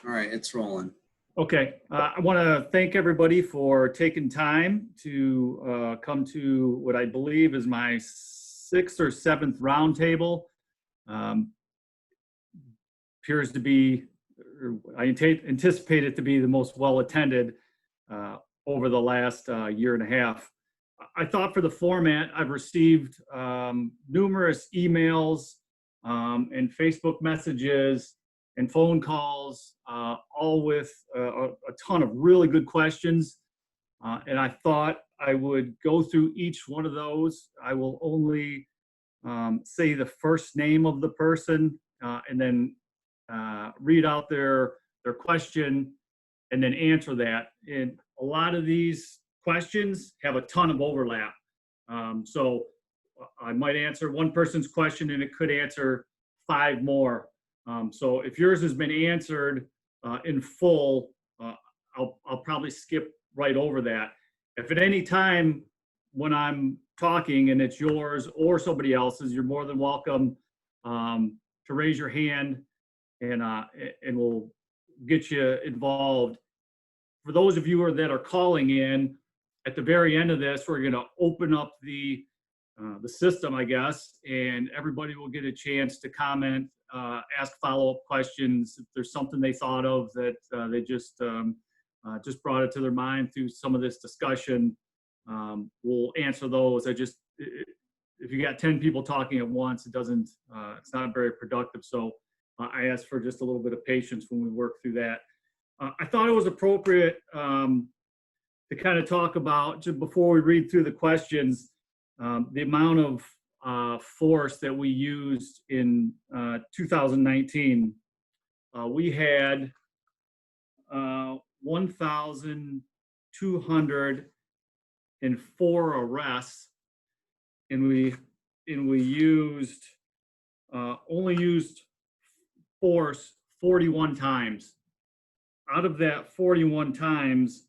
All right, it's rolling. Okay, I want to thank everybody for taking time to come to what I believe is my 6th or 7th roundtable. Appears to be, I anticipate it to be the most well-attended over the last year and a half. I thought for the format, I've received numerous emails and Facebook messages and phone calls, all with a ton of really good questions. And I thought I would go through each one of those. I will only say the first name of the person and then read out their question and then answer that. And a lot of these questions have a ton of overlap. So I might answer one person's question and it could answer 5 more. So if yours has been answered in full, I'll probably skip right over that. If at any time when I'm talking and it's yours or somebody else's, you're more than welcome to raise your hand and we'll get you involved. For those of you that are calling in, at the very end of this, we're going to open up the system, I guess, and everybody will get a chance to comment, ask follow-up questions. If there's something they thought of that they just brought it to their mind through some of this discussion, we'll answer those. If you got 10 people talking at once, it's not very productive. So I ask for just a little bit of patience when we work through that. I thought it was appropriate to kind of talk about, just before we read through the questions, the amount of force that we used in 2019. We had 1,204 arrests, and we used only used force 41 times. Out of that 41 times,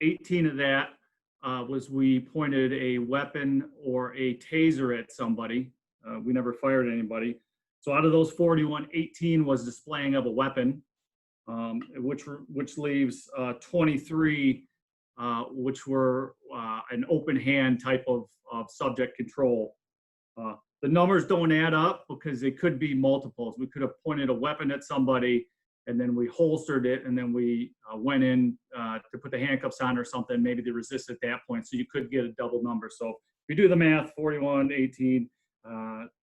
18 of that was we pointed a weapon or a taser at somebody. We never fired anybody. So out of those 41, 18 was displaying of a weapon, which leaves 23, which were an open hand type of subject control. The numbers don't add up because it could be multiples. We could have pointed a weapon at somebody and then we holstered it, and then we went in to put the handcuffs on or something. Maybe they resist at that point, so you could get a double number. So if you do the math, 41, 18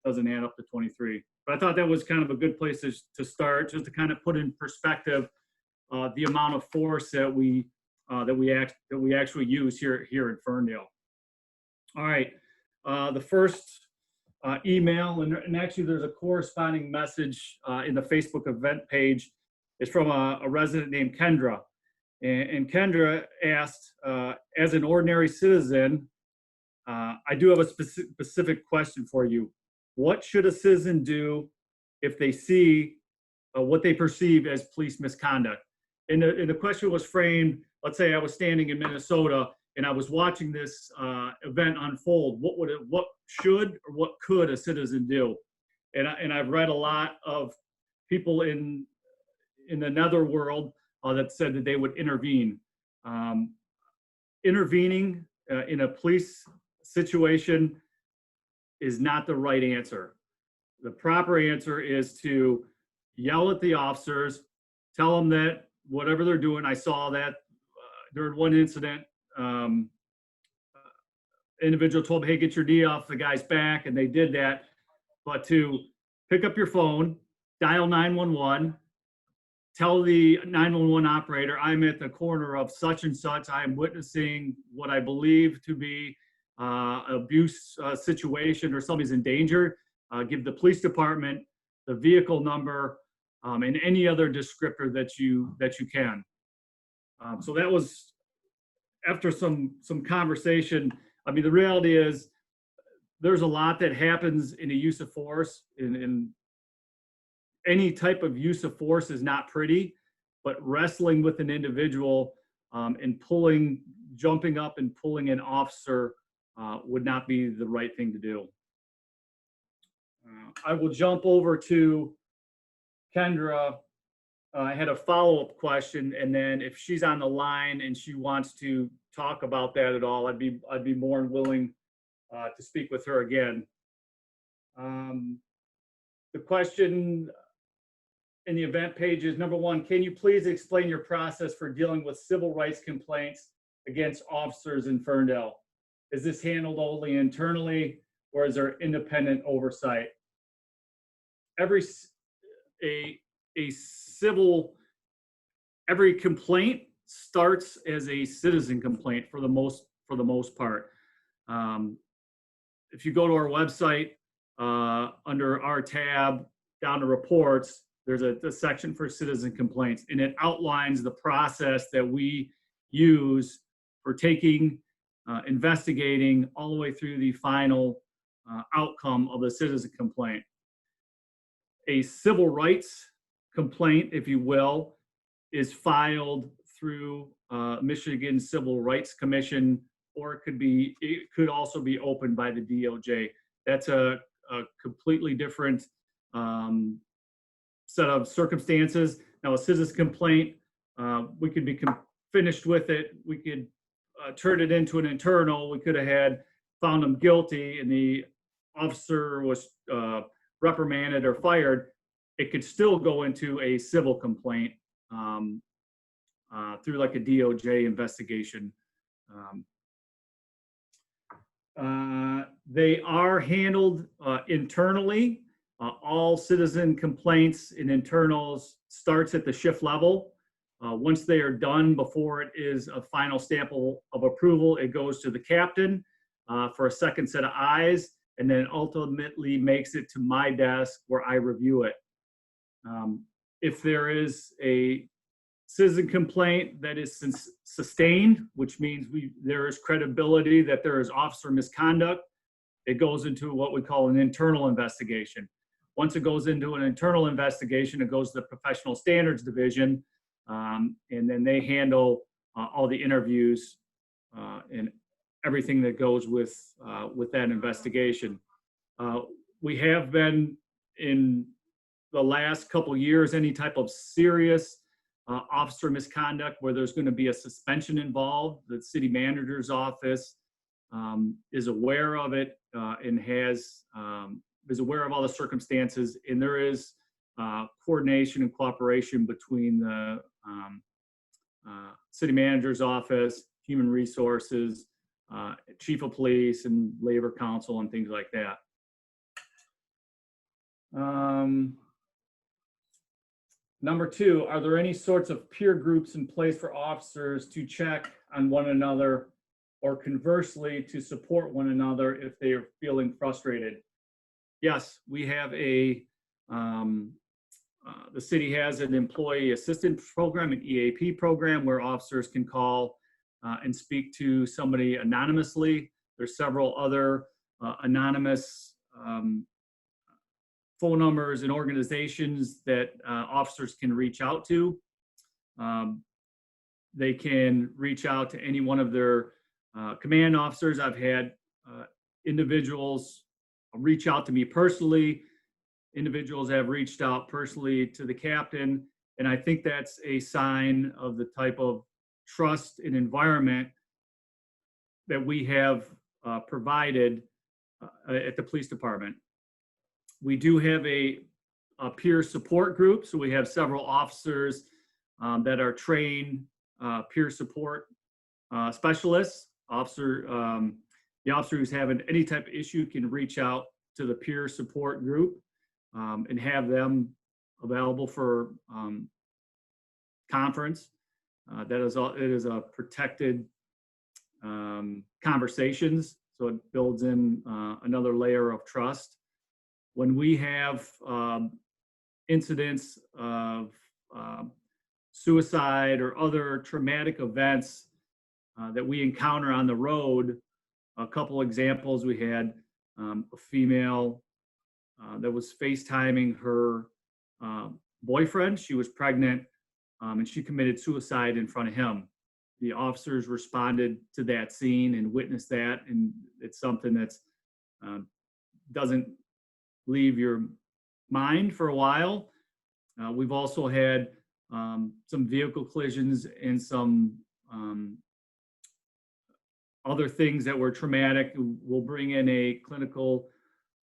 doesn't add up to 23. But I thought that was kind of a good place to start, just to kind of put in perspective the amount of force that we actually use here in Ferndale. All right, the first email, and actually there's a corresponding message in the Facebook event page. It's from a resident named Kendra. And Kendra asked, as an ordinary citizen, I do have a specific question for you. What should a citizen do if they see what they perceive as police misconduct? And the question was framed, let's say I was standing in Minnesota and I was watching this event unfold. What should or what could a citizen do? And I've read a lot of people in the netherworld that said that they would intervene. Intervening in a police situation is not the right answer. The proper answer is to yell at the officers, tell them that whatever they're doing. I saw that during one incident, individual told me, hey, get your knee off the guy's back, and they did that. But to pick up your phone, dial 911, tell the 911 operator, I'm at the corner of such and such. I am witnessing what I believe to be abuse situation, or somebody's in danger. Give the police department the vehicle number and any other descriptor that you can. So that was after some conversation. I mean, the reality is there's a lot that happens in the use of force. In any type of use of force is not pretty, but wrestling with an individual and jumping up and pulling an officer would not be the right thing to do. I will jump over to Kendra I had a follow-up question, and then if she's on the line and she wants to talk about that at all, I'd be more than willing to speak with her again. The question in the event page is, number one, can you please explain your process for dealing with civil rights complaints against officers in Ferndale? Is this handled only internally, or is there independent oversight? Every complaint starts as a citizen complaint for the most part. If you go to our website, under our tab down to reports, there's a section for citizen complaints, and it outlines the process that we use for taking, investigating all the way through the final outcome of the citizen complaint. A civil rights complaint, if you will, is filed through Michigan Civil Rights Commission, or it could also be opened by the DOJ. That's a completely different set of circumstances. Now, a citizen complaint, we could be finished with it. We could turn it into an internal. We could have found them guilty, and the officer was reprimanded or fired. It could still go into a civil complaint through like a DOJ investigation. They are handled internally. All citizen complaints and internals starts at the shift level. Once they are done, before it is a final stamp of approval, it goes to the captain for a second set of eyes, and then ultimately makes it to my desk where I review it. If there is a citizen complaint that is sustained, which means there is credibility that there is officer misconduct, it goes into what we call an internal investigation. Once it goes into an internal investigation, it goes to the Professional Standards Division, and then they handle all the interviews and everything that goes with that investigation. We have been, in the last couple of years, any type of serious officer misconduct where there's going to be a suspension involved, the city manager's office is aware of it and is aware of all the circumstances, and there is coordination and cooperation between the city manager's office, human resources, chief of police, and labor council, and things like that. Number two, are there any sorts of peer groups in place for officers to check on one another, or conversely to support one another if they are feeling frustrated? Yes, we have the city has an employee assistance program, an EAP program, where officers can call and speak to somebody anonymously. There's several other anonymous phone numbers and organizations that officers can reach out to. They can reach out to any one of their command officers. I've had individuals reach out to me personally. Individuals have reached out personally to the captain, and I think that's a sign of the type of trust and environment that we have provided at the police department. We do have a peer support group, so we have several officers that are trained peer support specialists. The officer who's having any type of issue can reach out to the peer support group and have them available for conference. It is a protected conversations, so it builds in another layer of trust. When we have incidents of suicide or other traumatic events that we encounter on the road, a couple examples, we had a female that was FaceTiming her boyfriend. She was pregnant, and she committed suicide in front of him. The officers responded to that scene and witnessed that, and it's something that's doesn't leave your mind for a while. We've also had some vehicle collisions and some other things that were traumatic. We'll bring in a clinical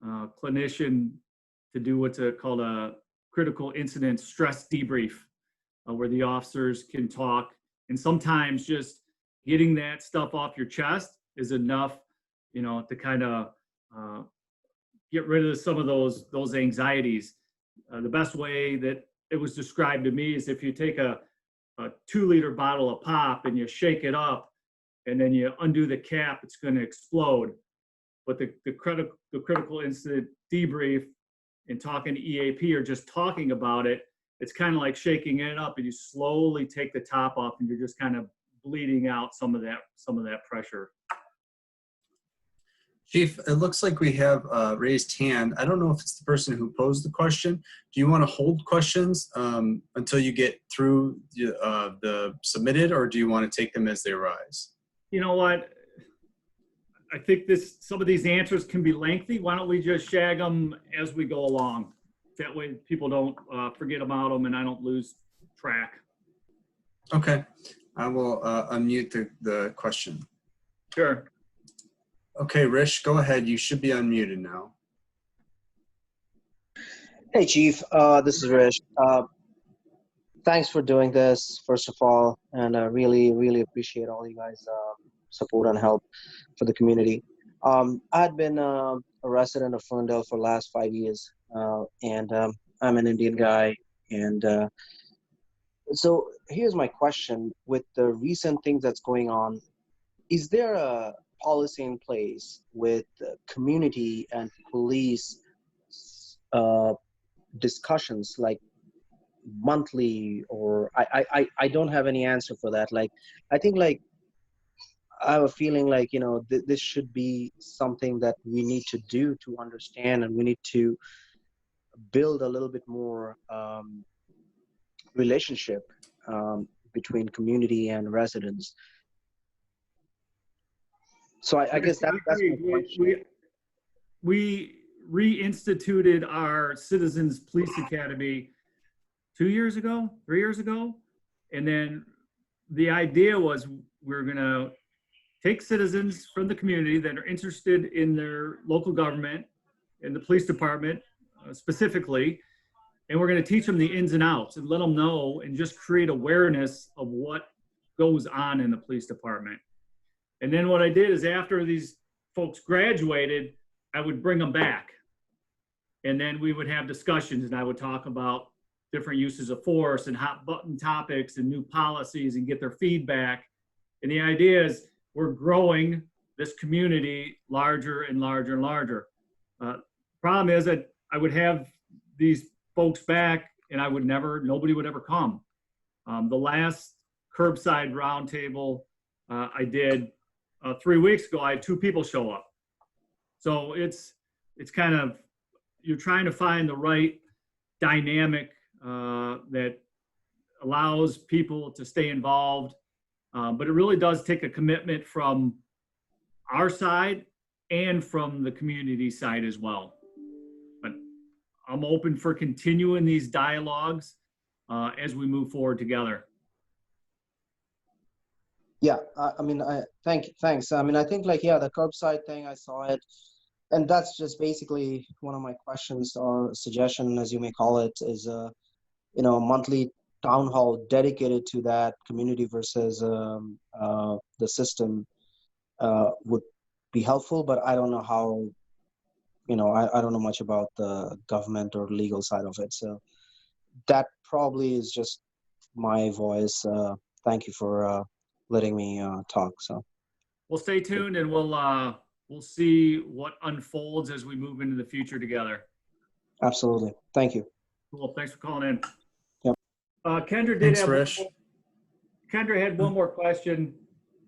clinician to do what's called a critical incident stress debrief, where the officers can talk. And sometimes just getting that stuff off your chest is enough, to kind of get rid of some of those anxieties. The best way that it was described to me is if you take a 2-liter bottle of pop and you shake it up and then you undo the cap, it's going to explode. But the critical incident debrief and talking to EAP or just talking about it, it's kind of like shaking it up, and you slowly take the top off, and you're just kind of bleeding out some of that pressure. Chief, it looks like we have a raised hand. I don't know if it's the person who posed the question. Do you want to hold questions until you get through the submitted, or do you want to take them as they arise? You know what? I think some of these answers can be lengthy. Why don't we just shag them as we go along? That way people don't forget about them and I don't lose track. Okay. I will unmute the question. Sure. Okay, Rish, go ahead. You should be unmuted now. Hey, Chief. This is Rish. Thanks for doing this, first of all, and I really, really appreciate all you guys' support and help for the community. I had been a resident of Ferndale for the last 5 years, and I'm an Indian guy. And so here's my question. With the recent things that's going on, is there a policy in place with community and police discussions, like monthly, or I don't have any answer for that. Like, I think, like, I have a feeling like, this should be something that we need to do to understand, and we need to build a little bit more relationship between community and residents. So I guess that's my question. We reinstituted our Citizens Police Academy 2 years ago, 3 years ago. And then the idea was we're going to take citizens from the community that are interested in their local government and the police department specifically, and we're going to teach them the ins and outs and let them know and just create awareness of what goes on in the police department. And then what I did is, after these folks graduated, I would bring them back. And then we would have discussions, and I would talk about different uses of force and hot button topics and new policies and get their feedback. And the idea is we're growing this community larger and larger and larger. Problem is that I would have these folks back and nobody would ever come. The last Curbside Roundtable I did 3 weeks ago, I had 2 people show up. So it's kind of, you're trying to find the right dynamic that allows people to stay involved. But it really does take a commitment from our side and from the community side as well. But I'm open for continuing these dialogues as we move forward together. Yeah, thanks. I mean, I think, like, yeah, the curbside thing, I saw it. And that's just basically one of my questions or suggestion, as you may call it, is, a monthly town hall dedicated to that community versus the system would be helpful. But I don't know how, I don't know much about the government or legal side of it. So that probably is just my voice. Thank you for letting me talk. So we'll stay tuned, and we'll see what unfolds as we move into the future together. Absolutely. Thank you. Cool. Thanks for calling in. Yep. Kendra had one more question.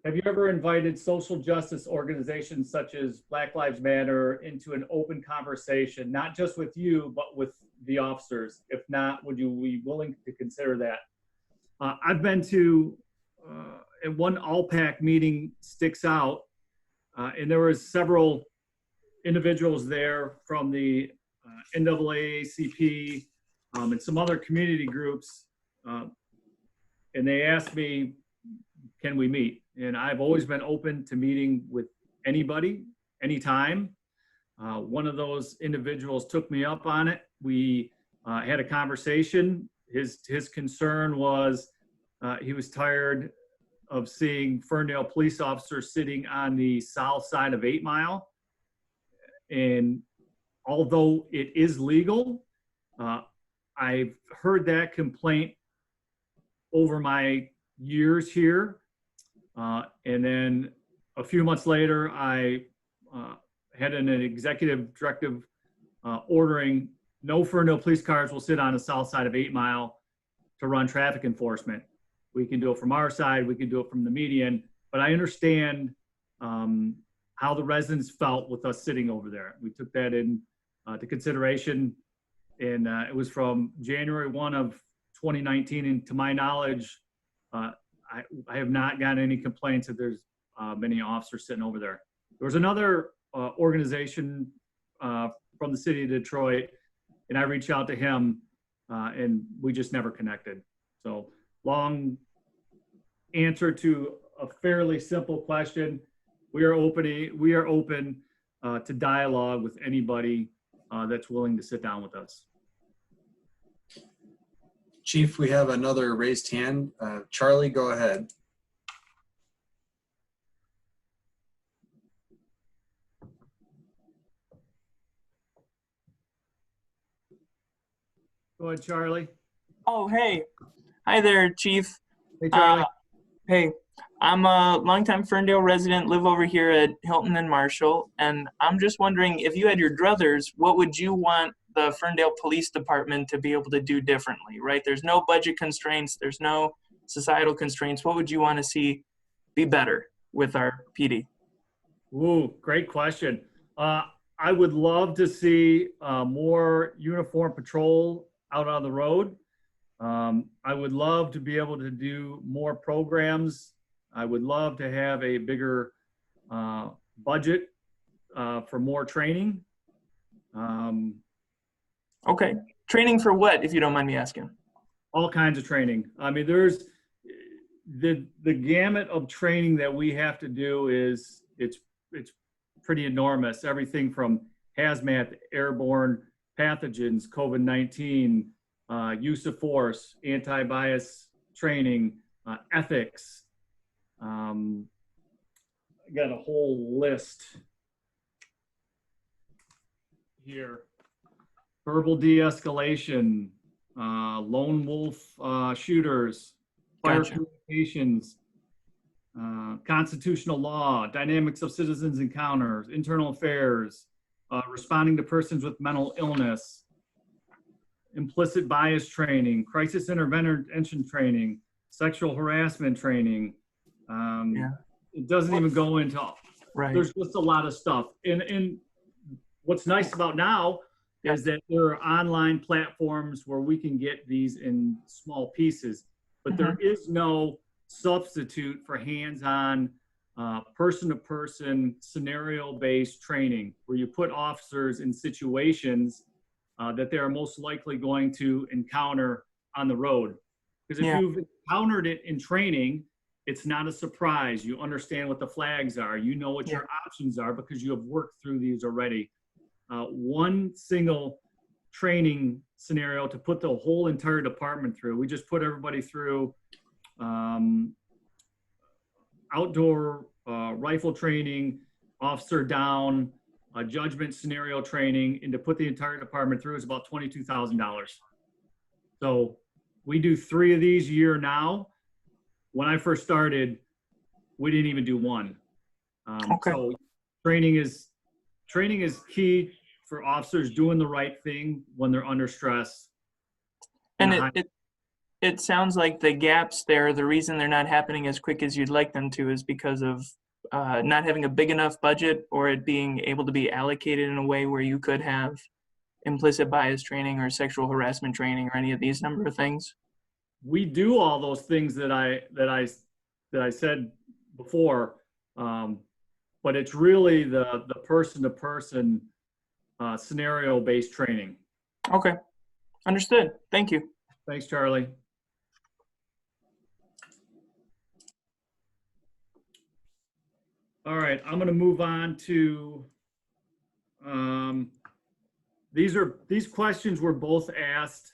Have you ever invited social justice organizations such as Black Lives Matter into an open conversation, not just with you, but with the officers? If not, would you be willing to consider that? I've been to, and one ALPAC meeting sticks out, and there was several individuals there from the NAACP and some other community groups and they asked me, can we meet? And I've always been open to meeting with anybody, anytime. One of those individuals took me up on it. We had a conversation. His concern was he was tired of seeing Ferndale police officers sitting on the south side of 8 Mile. And although it is legal, I've heard that complaint over my years here. And then a few months later, I had an executive directive ordering no Ferndale police cars will sit on the south side of 8 Mile to run traffic enforcement. We can do it from our side, we can do it from the median, but I understand how the residents felt with us sitting over there. We took that in to consideration, and it was from January 1 of 2019, and to my knowledge, I have not gotten any complaints that there's many officers sitting over there. There was another organization from the city of Detroit, and I reached out to him, and we just never connected. So long answer to a fairly simple question. We are open to dialogue with anybody that's willing to sit down with us. Chief, we have another raised hand. Charlie, go ahead. Go ahead, Charlie. Oh, hey. Hi there, Chief. Hey, Charlie. Hey, I'm a longtime Ferndale resident, live over here at Hilton and Marshall, and I'm just wondering, if you had your druthers, what would you want the Ferndale Police Department to be able to do differently, right? There's no budget constraints, there's no societal constraints. What would you want to see be better with our PD? Ooh, great question. I would love to see more uniform patrol out on the road. I would love to be able to do more programs. I would love to have a bigger budget for more training. Okay, training for what, if you don't mind me asking? All kinds of training. I mean, there's the gamut of training that we have to do is it's pretty enormous. Everything from hazmat, airborne pathogens, COVID-19, use of force, anti-bias training, ethics. I got a whole list here. Verbal de-escalation, lone wolf shooters, fire Gotcha. communications, constitutional law, dynamics of citizens encounters, internal affairs, responding to persons with mental illness, implicit bias training, crisis intervention training, sexual harassment training. Yeah. It doesn't even go into, Right. there's just a lot of stuff. And what's nice about now is that there are online platforms where we can get these in small pieces, but there is no substitute for hands-on, person-to-person, scenario-based training where you put officers in situations that they are most likely going to encounter on the road. Because if you've encountered it in training, it's not a surprise. You understand what the flags are. You know what your options are because you have worked through these already. One single training scenario to put the whole entire department through. We just put everybody through outdoor rifle training, officer down, judgment scenario training, and to put the entire department through is about $22,000. So we do 3 of these a year now. When I first started, we didn't even do one. So training is key for officers doing the right thing when they're under stress. And it sounds like the gaps there, the reason they're not happening as quick as you'd like them to is because of not having a big enough budget, or it being able to be allocated in a way where you could have implicit bias training or sexual harassment training or any of these number of things. We do all those things that I said before, but it's really the person-to-person scenario-based training. Okay, understood. Thank you. Thanks, Charlie. All right, I'm going to move on to, these questions were both asked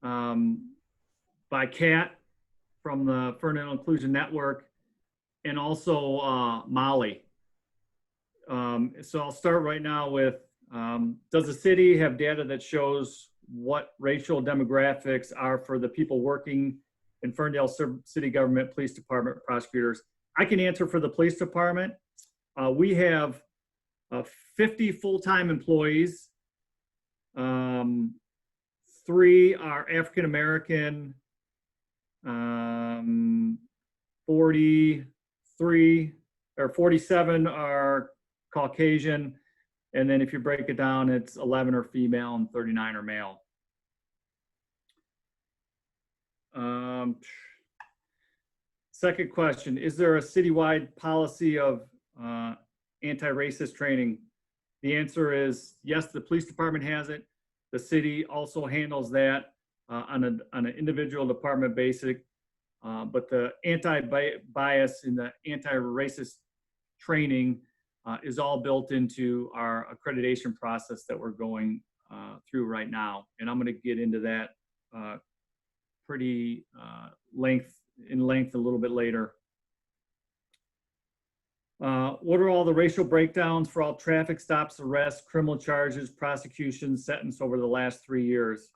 by Kat from the Ferndale Inclusion Network and also Molly. So I'll start right now with, does the city have data that shows what racial demographics are for the people working in Ferndale City Government, Police Department, prosecutors? I can answer for the police department. We have 50 full-time employees. 3 are African-American, 43 or 47 are Caucasian. And then if you break it down, it's 11 are female and 39 are male. Second question, is there a citywide policy of anti-racist training? The answer is yes, the police department has it. The city also handles that on an individual department basis. But the anti-bias and the anti-racist training is all built into our accreditation process that we're going through right now. And I'm going to get into that pretty in length a little bit later. What are all the racial breakdowns for all traffic stops, arrests, criminal charges, prosecutions, sentence over the last 3 years?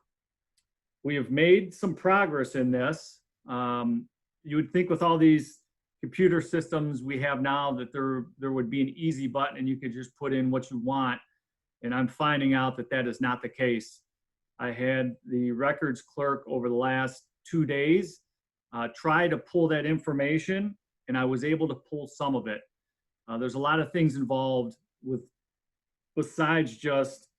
We have made some progress in this. You would think with all these computer systems we have now that there would be an easy button and you could just put in what you want. And I'm finding out that that is not the case. I had the records clerk over the last 2 days try to pull that information, and I was able to pull some of it. There's a lot of things involved besides just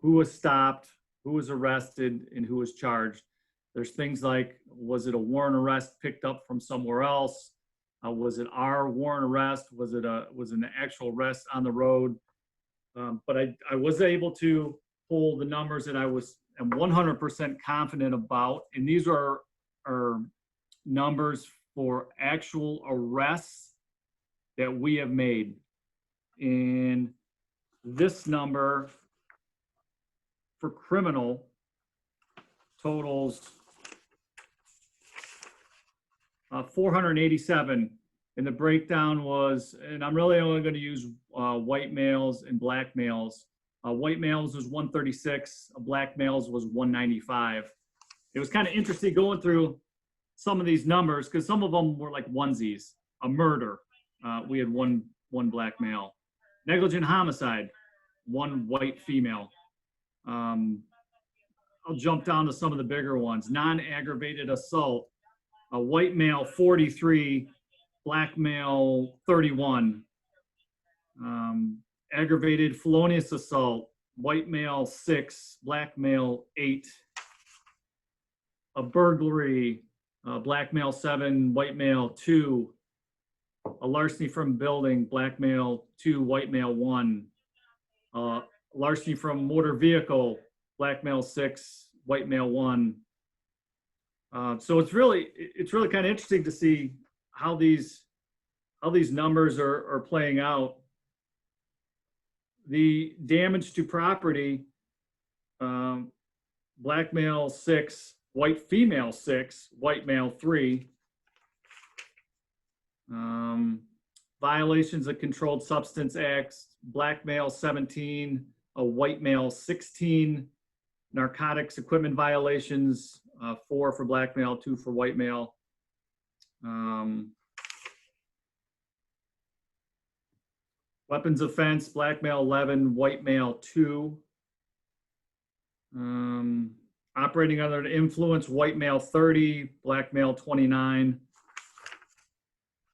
who was stopped, who was arrested, and who was charged. There's things like, was it a warrant arrest picked up from somewhere else? Was it our warrant arrest? Was it an actual arrest on the road? But I was able to pull the numbers that I'm 100% confident about. And these are numbers for actual arrests that we have made. And this number for criminal totals 487. And the breakdown was, and I'm really only going to use white males and black males. White males was 136, black males was 195. It was kind of interesting going through some of these numbers because some of them were like onesies. A murder, we had one black male. Negligent homicide, 1 white female. I'll jump down to some of the bigger ones. Non-aggravated assault, a white male 43, black male 31. Aggravated felonious assault, white male 6, black male 8. A burglary, black male 7, white male 2. A larceny from building, black male 2, white male 1. Larceny from motor vehicle, black male 6, white male 1. So it's really kind of interesting to see how these numbers are playing out. The damage to property, black male 6, white female 6, white male 3. Violations of Controlled Substance Acts, black male 17, a white male 16. Narcotics equipment violations, 4 for black male, 2 for white male. Weapons offense, black male 11, white male 2. Operating under the influence, white male 30, black male 29.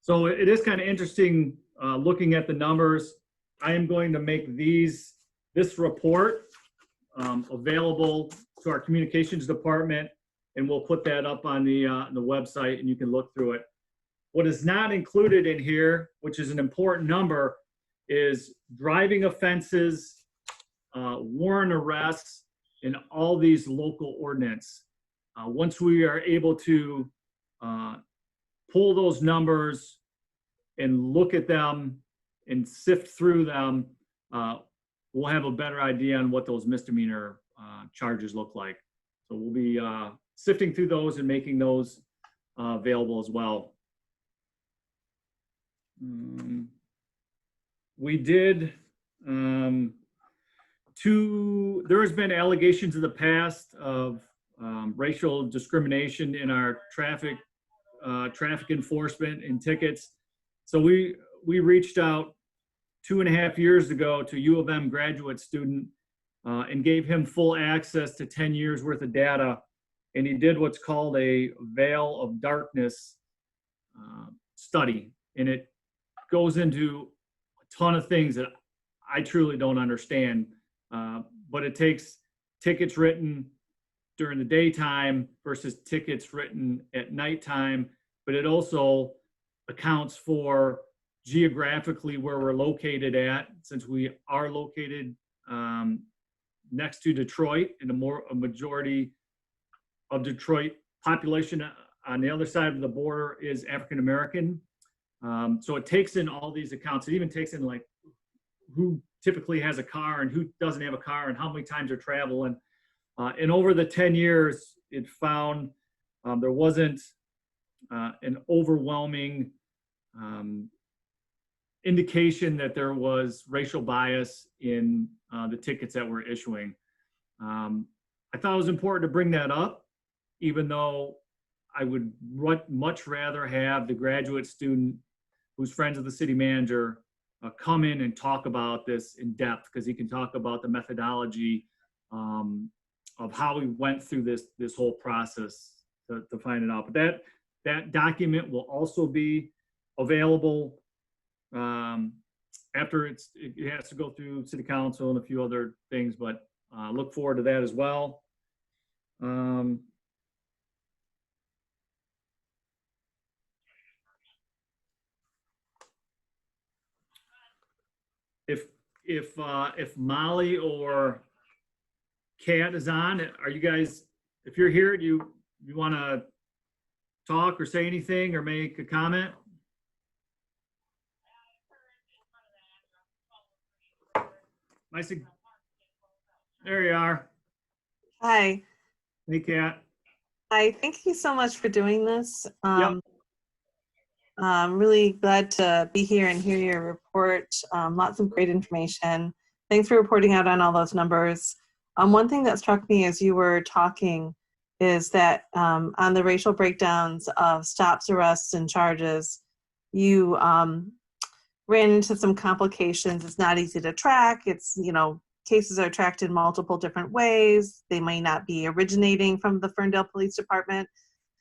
So it is kind of interesting looking at the numbers. I am going to make this report available to our communications department, and we'll put that up on the website and you can look through it. What is not included in here, which is an important number, is driving offenses, warrant arrests, and all these local ordinance. Once we are able to pull those numbers and look at them and sift through them, we'll have a better idea on what those misdemeanor charges look like. So we'll be sifting through those and making those available as well. We did there has been allegations in the past of racial discrimination in our traffic enforcement and tickets. So we reached out 2.5 years ago to U of M graduate student and gave him full access to 10 years worth of data. And he did what's called a veil of darkness study. And it goes into a ton of things that I truly don't understand. But it takes tickets written during the daytime versus tickets written at nighttime. But it also accounts for geographically where we're located at, since we are located next to Detroit, and a majority of Detroit population on the other side of the border is African American. So it takes in all these accounts. It even takes in like who typically has a car and who doesn't have a car and how many times they're traveling. And over the 10 years, it found there wasn't an overwhelming indication that there was racial bias in the tickets that we're issuing. I thought it was important to bring that up, even though I would much rather have the graduate student who's friends with the city manager come in and talk about this in depth, because he can talk about the methodology of how we went through this whole process to find it out. But that document will also be available after it has to go through city council and a few other things, but look forward to that as well. If Molly or Kat is on, are you guys, if you're here, do you want to talk or say anything or make a comment? There you are. Hi. Hey, Kat. Hi, thank you so much for doing this. Yep. I'm really glad to be here and hear your report. Lots of great information. Thanks for reporting out on all those numbers. One thing that struck me as you were talking is that on the racial breakdowns of stops, arrests, and charges, you ran into some complications. It's not easy to track. It's, cases are tracked in multiple different ways. They may not be originating from the Ferndale Police Department,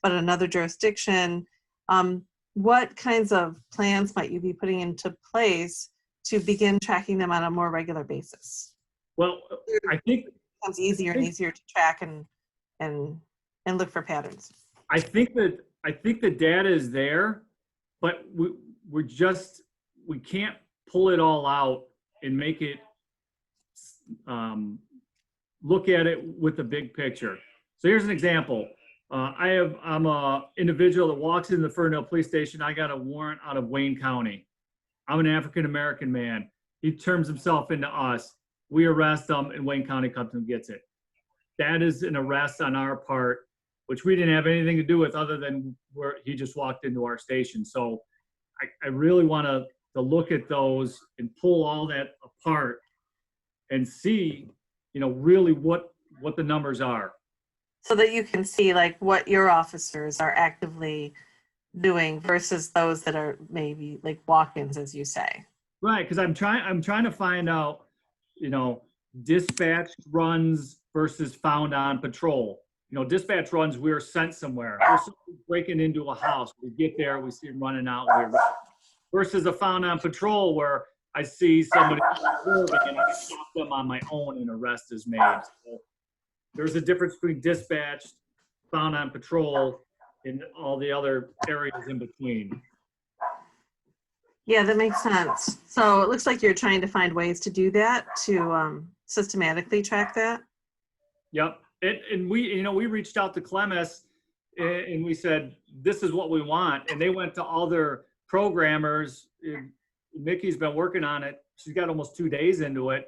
but another jurisdiction. What kinds of plans might you be putting into place to begin tracking them on a more regular basis? Well, I think it becomes easier and easier to track and look for patterns. I think the data is there, but we can't pull it all out and make it look at it with the big picture. So here's an example. I'm a individual that walks into the Ferndale Police Station. I got a warrant out of Wayne County. I'm an African-American man. He turns himself into us. We arrest him and Wayne County comes and gets it. That is an arrest on our part, which we didn't have anything to do with other than where he just walked into our station. So I really want to look at those and pull all that apart and see, really what the numbers are. So that you can see like what your officers are actively doing versus those that are maybe like walk-ins, as you say. Right, because I'm trying to find out, dispatch runs versus found on patrol. Dispatch runs, we're sent somewhere. We're breaking into a house. We get there, we see them running out. Versus a found on patrol where I see somebody and I stop them on my own and arrest is made. So there's a difference between dispatched, found on patrol, and all the other areas in between. Yeah, that makes sense. So it looks like you're trying to find ways to do that, to systematically track that. Yep. And we reached out to Clemis and we said, this is what we want. And they went to all their programmers Mickey's been working on it. She's got almost 2 days into it,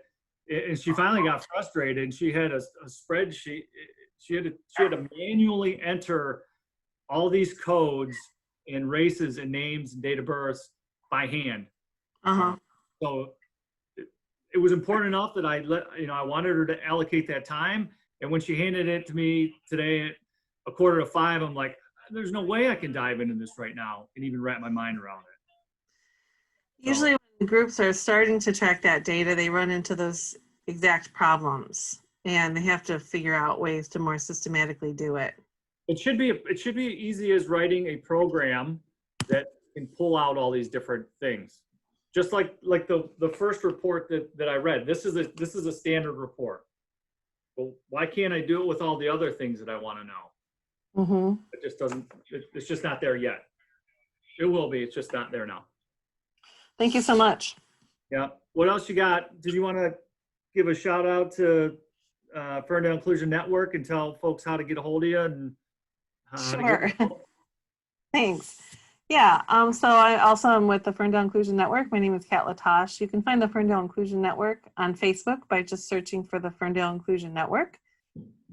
and she finally got frustrated. And she had a spreadsheet. She had to manually enter all these codes and races and names and date of births by hand. So it was important enough that I wanted her to allocate that time. And when she handed it to me today at 4:45, I'm like, there's no way I can dive into this right now and even wrap my mind around it. Usually when the groups are starting to track that data, they run into those exact problems and they have to figure out ways to more systematically do it. It should be easy as writing a program that can pull out all these different things. Just like the first report that I read. This is a standard report. Well, why can't I do it with all the other things that I want to know? It just doesn't, it's just not there yet. It will be, it's just not there now. Thank you so much. Yeah. What else you got? Did you want to give a shout out to Ferndale Inclusion Network and tell folks how to get a hold of you? And sure. Thanks. Yeah, so I also am with the Ferndale Inclusion Network. My name is Kat Latosh. You can find the Ferndale Inclusion Network on Facebook by just searching for the Ferndale Inclusion Network.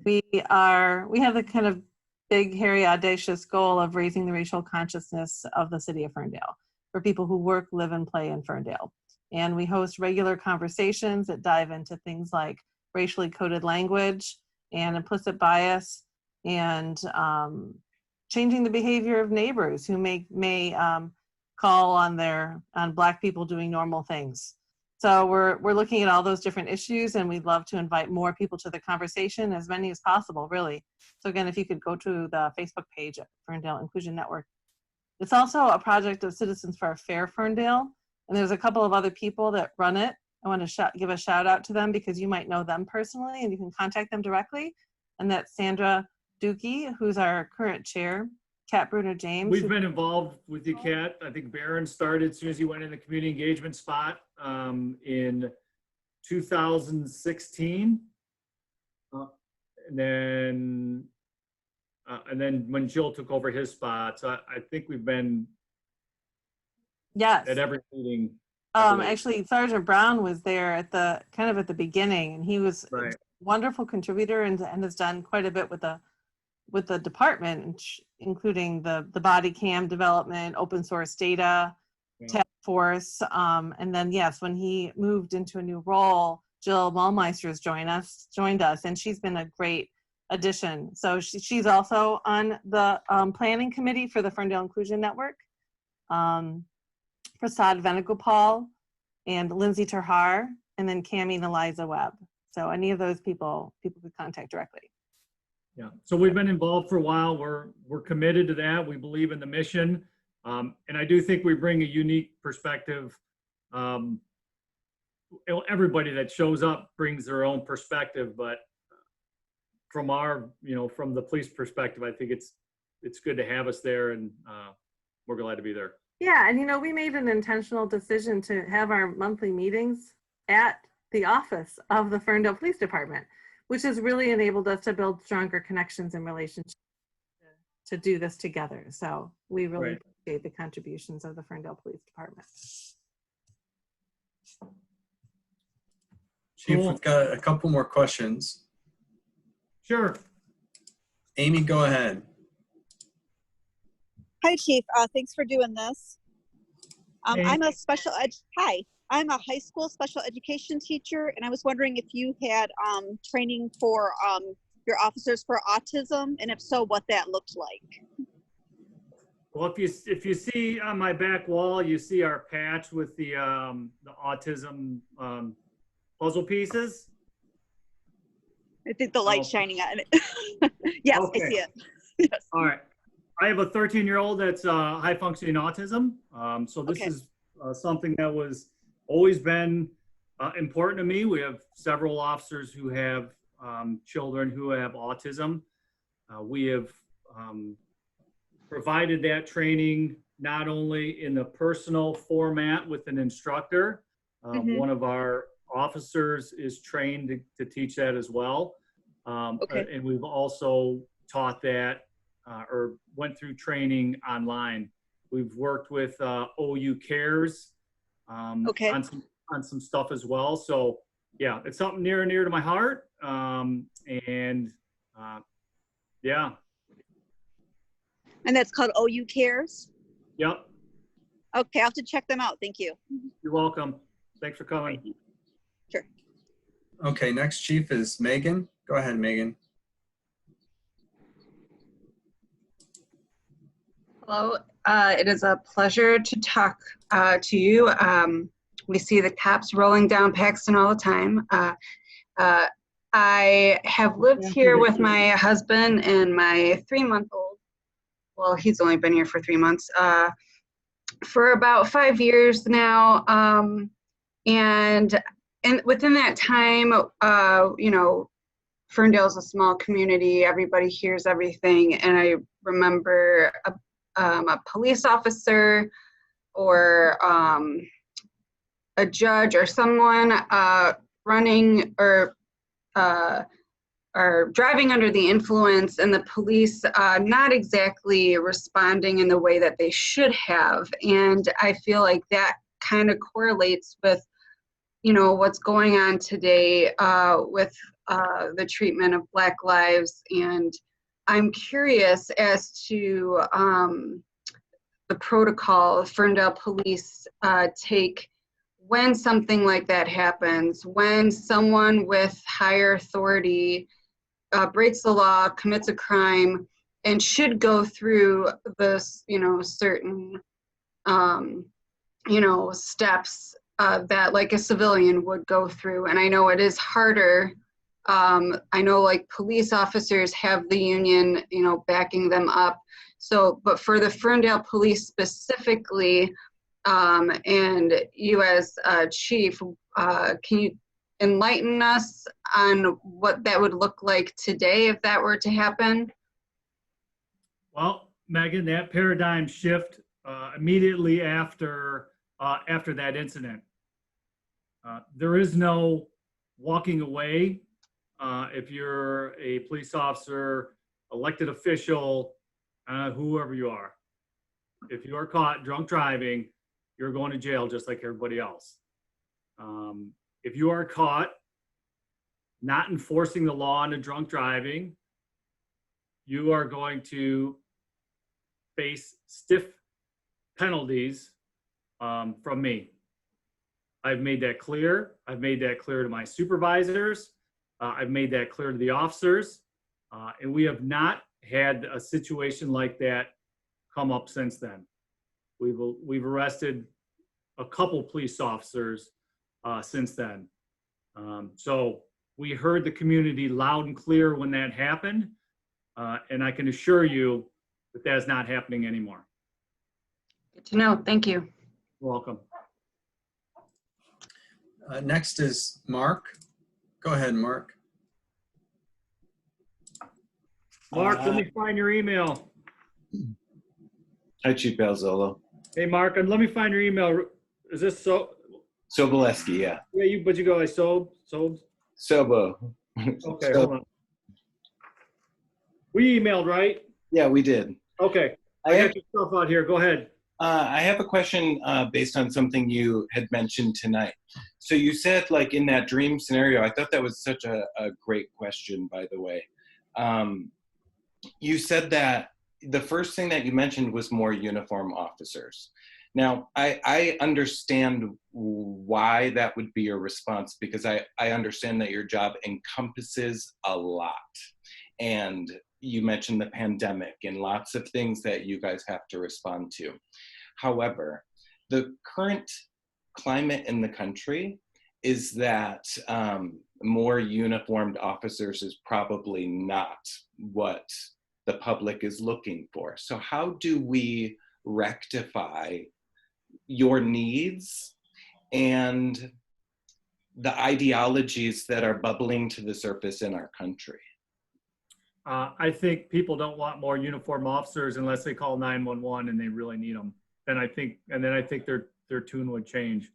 We have the kind of big, hairy, audacious goal of raising the racial consciousness of the city of Ferndale for people who work, live, and play in Ferndale. And we host regular conversations that dive into things like racially coded language and implicit bias and changing the behavior of neighbors who may call on Black people doing normal things. So we're looking at all those different issues, and we'd love to invite more people to the conversation, as many as possible, really. So again, if you could go to the Facebook page at Ferndale Inclusion Network. It's also a project of Citizens for a Fair Ferndale, and there's a couple of other people that run it. I want to give a shout out to them because you might know them personally, and you can contact them directly. And that's Sandra Dookie, who's our current chair, Kat Bruner James. We've been involved with you, Kat. I think Barron started as soon as he went in the community engagement spot in 2016. And then when Jill took over his spot, so I think we've been at every meeting. Actually, Sergeant Brown was there at the beginning, and he was a wonderful contributor and has done quite a bit with the department, including the body cam development, open source data, task force. And then, yes, when he moved into a new role, Jill Malmeister has joined us, and she's been a great addition. So she's also on the planning committee for the Ferndale Inclusion Network. Prasad Venugopal and Lindsay Terhar, and then Cami and Eliza Webb. So any of those people could contact directly. Yeah, so we've been involved for a while. We're committed to that. We believe in the mission. And I do think we bring a unique perspective. Everybody that shows up brings their own perspective, but from from the police perspective, I think it's good to have us there, and we're glad to be there. Yeah, and we made an intentional decision to have our monthly meetings at the office of the Ferndale Police Department, which has really enabled us to build stronger connections and relationships to do this together. So we really appreciate the contributions of the Ferndale Police Department. Chief, we've got a couple more questions. Sure. Amy, go ahead. Hi, Chief. Thanks for doing this. Hey. I'm a high school special education teacher, and I was wondering if you had training for your officers for autism, and if so, what that looked like. Well, if you see on my back wall, you see our patch with the autism puzzle pieces. I think the light's shining on it. Yes, okay. I see it. Yes. All right. I have a 13-year-old that's high functioning autism. So this is something that was always been important to me. We have several officers who have children who have autism. We have provided that training not only in the personal format with an instructor. One of our officers is trained to teach that as well. And we've also taught that or went through training online. We've worked with OU Cares Okay. on some stuff as well. So yeah, it's something near and dear to my heart. Yeah. And that's called OU Cares? Yep. Okay, I'll have to check them out. Thank you. You're welcome. Thanks for coming. Sure. Okay, next chief is Megan. Go ahead, Megan. Hello, it is a pleasure to talk to you. We see the cops rolling down Paxton all the time. I have lived here with my husband and my 3-month-old. Well, he's only been here for 3 months. For about 5 years now. And within that time, you know, Ferndale is a small community. Everybody hears everything. And I remember a police officer or a judge or someone running or driving under the influence, and the police not exactly responding in the way that they should have. And I feel like that kind of correlates with, you know, what's going on today with the treatment of Black lives. And I'm curious as to the protocol Ferndale Police take when something like that happens, when someone with higher authority breaks the law, commits a crime, and should go through this, you know, certain, you know, steps that like a civilian would go through. And I know it is harder. I know like police officers have the union, you know, backing them up. So, but for the Ferndale Police specifically, and you as chief, can you enlighten us on what that would look like today if that were to happen? Well, Megan, that paradigm shift immediately after that incident. There is no walking away if you're a police officer, elected official, whoever you are. If you are caught drunk driving, you're going to jail just like everybody else. If you are caught not enforcing the law on a drunk driving, you are going to face stiff penalties from me. I've made that clear. I've made that clear to my supervisors. I've made that clear to the officers. And we have not had a situation like that come up since then. We've arrested a couple police officers since then. So we heard the community loud and clear when that happened. And I can assure you that that's not happening anymore. Good to know. Thank you. You're welcome. Next is Mark. Go ahead, Mark. Mark, let me find your email. Hi, Chief Palazzolo. Hey, Mark, and let me find your email. Is this Soboleski, yeah. Yeah, but you go, I sold? Sobo. Okay, hold on. We emailed, right? Yeah, we did. Okay, I got your stuff out here. Go ahead. I have a question based on something you had mentioned tonight. So you said, like, in that dream scenario, I thought that was such a great question, by the way. You said that the first thing that you mentioned was more uniform officers. Now, I understand why that would be your response, because I understand that your job encompasses a lot. And you mentioned the pandemic and lots of things that you guys have to respond to. However, the current climate in the country is that more uniformed officers is probably not what the public is looking for. So how do we rectify your needs and the ideologies that are bubbling to the surface in our country? I think people don't want more uniformed officers unless they call 911 and they really need them. Then I think their tune would change.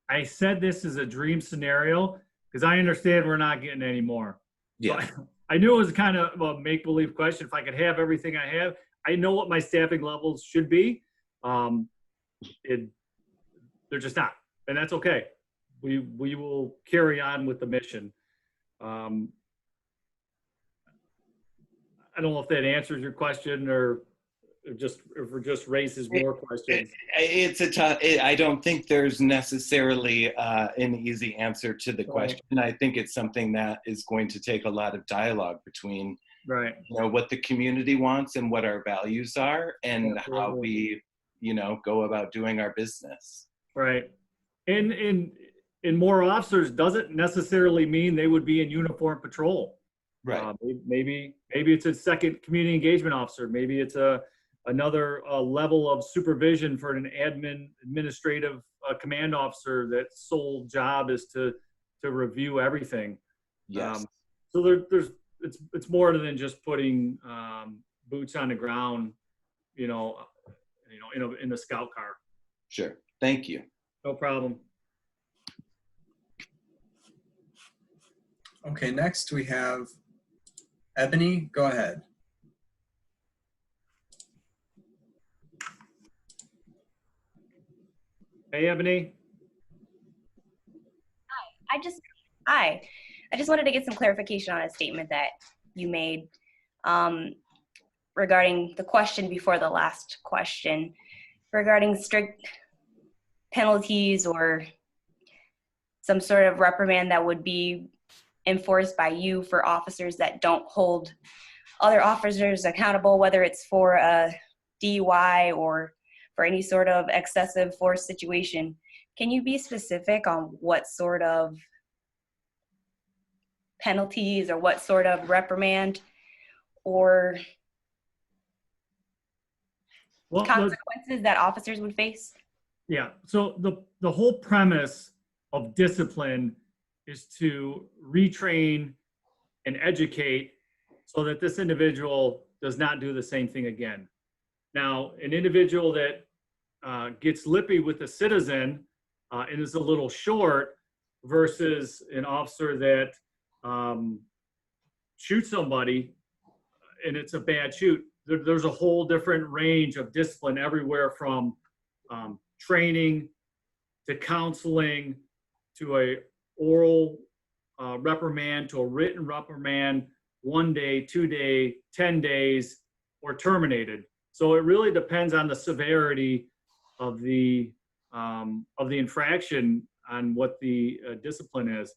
I said this is a dream scenario because I understand we're not getting any more. Yeah. So I knew it was kind of a make-believe question. If I could have everything I have, I know what my staffing levels should be. They're just not. and that's okay. We will carry on with the mission. I don't know if that answers your question or just raises more questions. It's a tough. I don't think there's necessarily an easy answer to the question. I think it's something that is going to take a lot of dialogue between, right, what the community wants and what our values are, and how we, go about doing our business. Right, and more officers doesn't necessarily mean they would be in uniform patrol. Right. Maybe it's a second community engagement officer. Maybe it's another level of supervision for an administrative command officer that's sole job is to review everything. Yes. So it's more than just putting boots on the ground, in the scout car. Sure. Thank you. No problem. Okay, next we have Ebony. Go ahead. Hey, Ebony. Hi. I just wanted to get some clarification on a statement that you made regarding the question before the last question regarding strict penalties or some sort of reprimand that would be enforced by you for officers that don't hold other officers accountable, whether it's for a DUI or for any sort of excessive force situation. Can you be specific on what sort of penalties or what sort of reprimand or consequences that officers would face? Yeah, so the whole premise of discipline is to retrain and educate so that this individual does not do the same thing again. Now, an individual that gets lippy with a citizen and is a little short versus an officer that shoots somebody and it's a bad shoot, there's a whole different range of discipline everywhere from training to counseling to a oral reprimand to a written reprimand, 1 day, 2 day, 10 days, or terminated. So it really depends on the severity of the infraction on what the discipline is.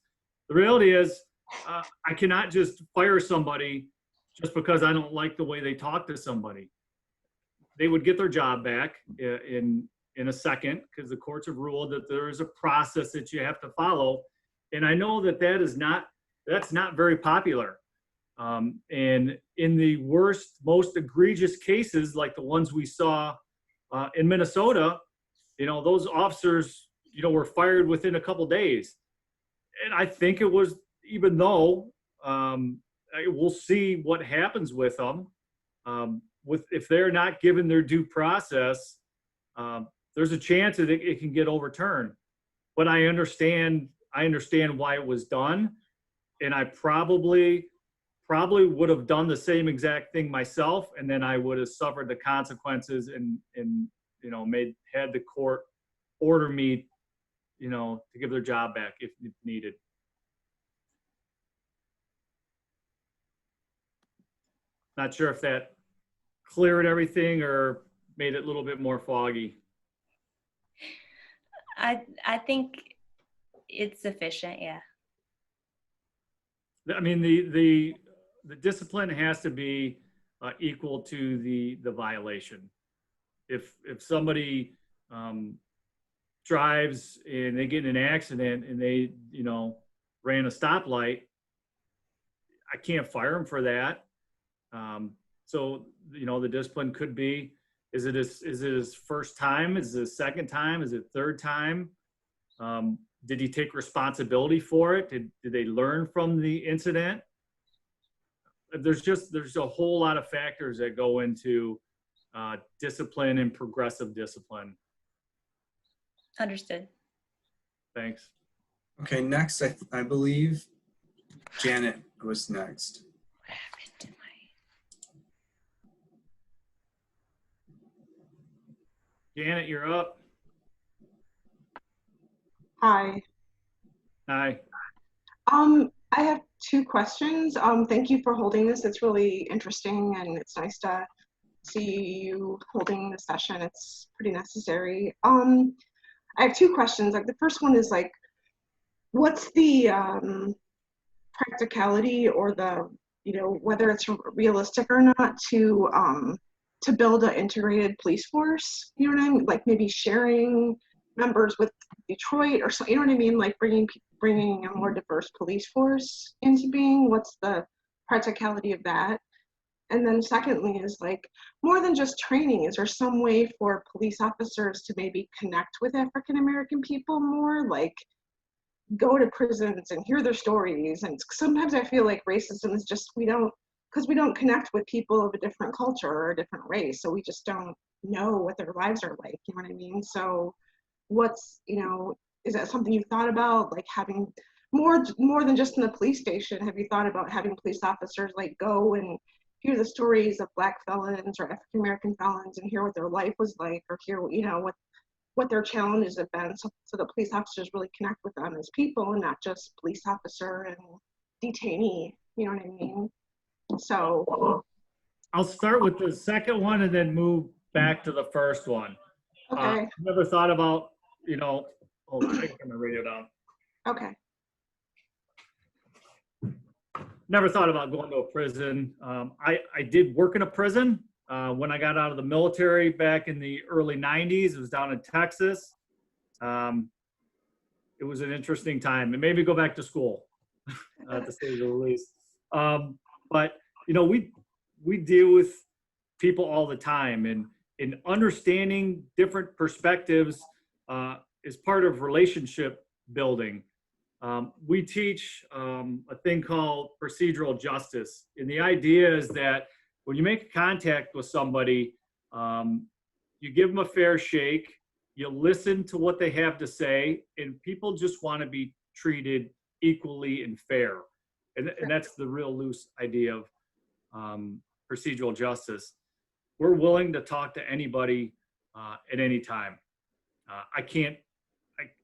The reality is, I cannot just fire somebody just because I don't like the way they talk to somebody. They would get their job back in a second because the courts have ruled that there is a process that you have to follow. And I know that's not very popular. And in the worst, most egregious cases, like the ones we saw in Minnesota, those officers, were fired within a couple days. And I think it was, even though we'll see what happens with them, if they're not given their due process, there's a chance that it can get overturned. But I understand why it was done, and I probably would have done the same exact thing myself, and then I would have suffered the consequences and had the court order me, to give their job back if needed. Not sure if that cleared everything or made it a little bit more foggy. I think it's sufficient, yeah. I mean, the discipline has to be equal to the violation. If somebody drives and they get in an accident and they ran a stoplight, I can't fire them for that. So the discipline could be: is it his first time? Is it his second time? Is it third time? Did he take responsibility for it? Did they learn from the incident? There's a whole lot of factors that go into discipline and progressive discipline. Understood. Thanks. Okay, next, I believe Janet was next. What happened to Janet, you're up. Hi. Hi. I have two questions. Thank you for holding this. It's really interesting, and it's nice to see you holding the session. It's pretty necessary. I have two questions. Like the first one is like, what's the practicality or the, you know, whether it's realistic or not to build an integrated police force? You know what I mean? Like maybe sharing members with Detroit or so, you know what I mean? Like bringing a more diverse police force into being. What's the practicality of that? And then secondly is like, more than just training, is there some way for police officers to maybe connect with African American people more? Like go to prisons and hear their stories. And sometimes I feel like racism is just, because we don't connect with people of a different culture or a different race, so we just don't know what their lives are like, you know what I mean? So what's, you know, is that something you've thought about, like having more than just in the police station? Have you thought about having police officers like go and hear the stories of Black felons or African American felons and hear what their life was like, or hear, you know, what their challenges have been, so the police officers really connect with them as people and not just police officer and detainee, you know what I mean? So I'll start with the second one and then move back to the first one. okay. Never thought about, you know, hold on, I can turn my radio down. Okay. Never thought about going to a prison. I did work in a prison when I got out of the military back in the early 90s. It was down in Texas. It was an interesting time, and maybe go back to school, to say the least. But you know, we deal with people all the time, and in understanding different perspectives is part of relationship building. We teach a thing called procedural justice. And the idea is that when you make contact with somebody, you give them a fair shake, you listen to what they have to say, and people just want to be treated equally and fair. And that's the real loose idea of procedural justice. We're willing to talk to anybody at any time.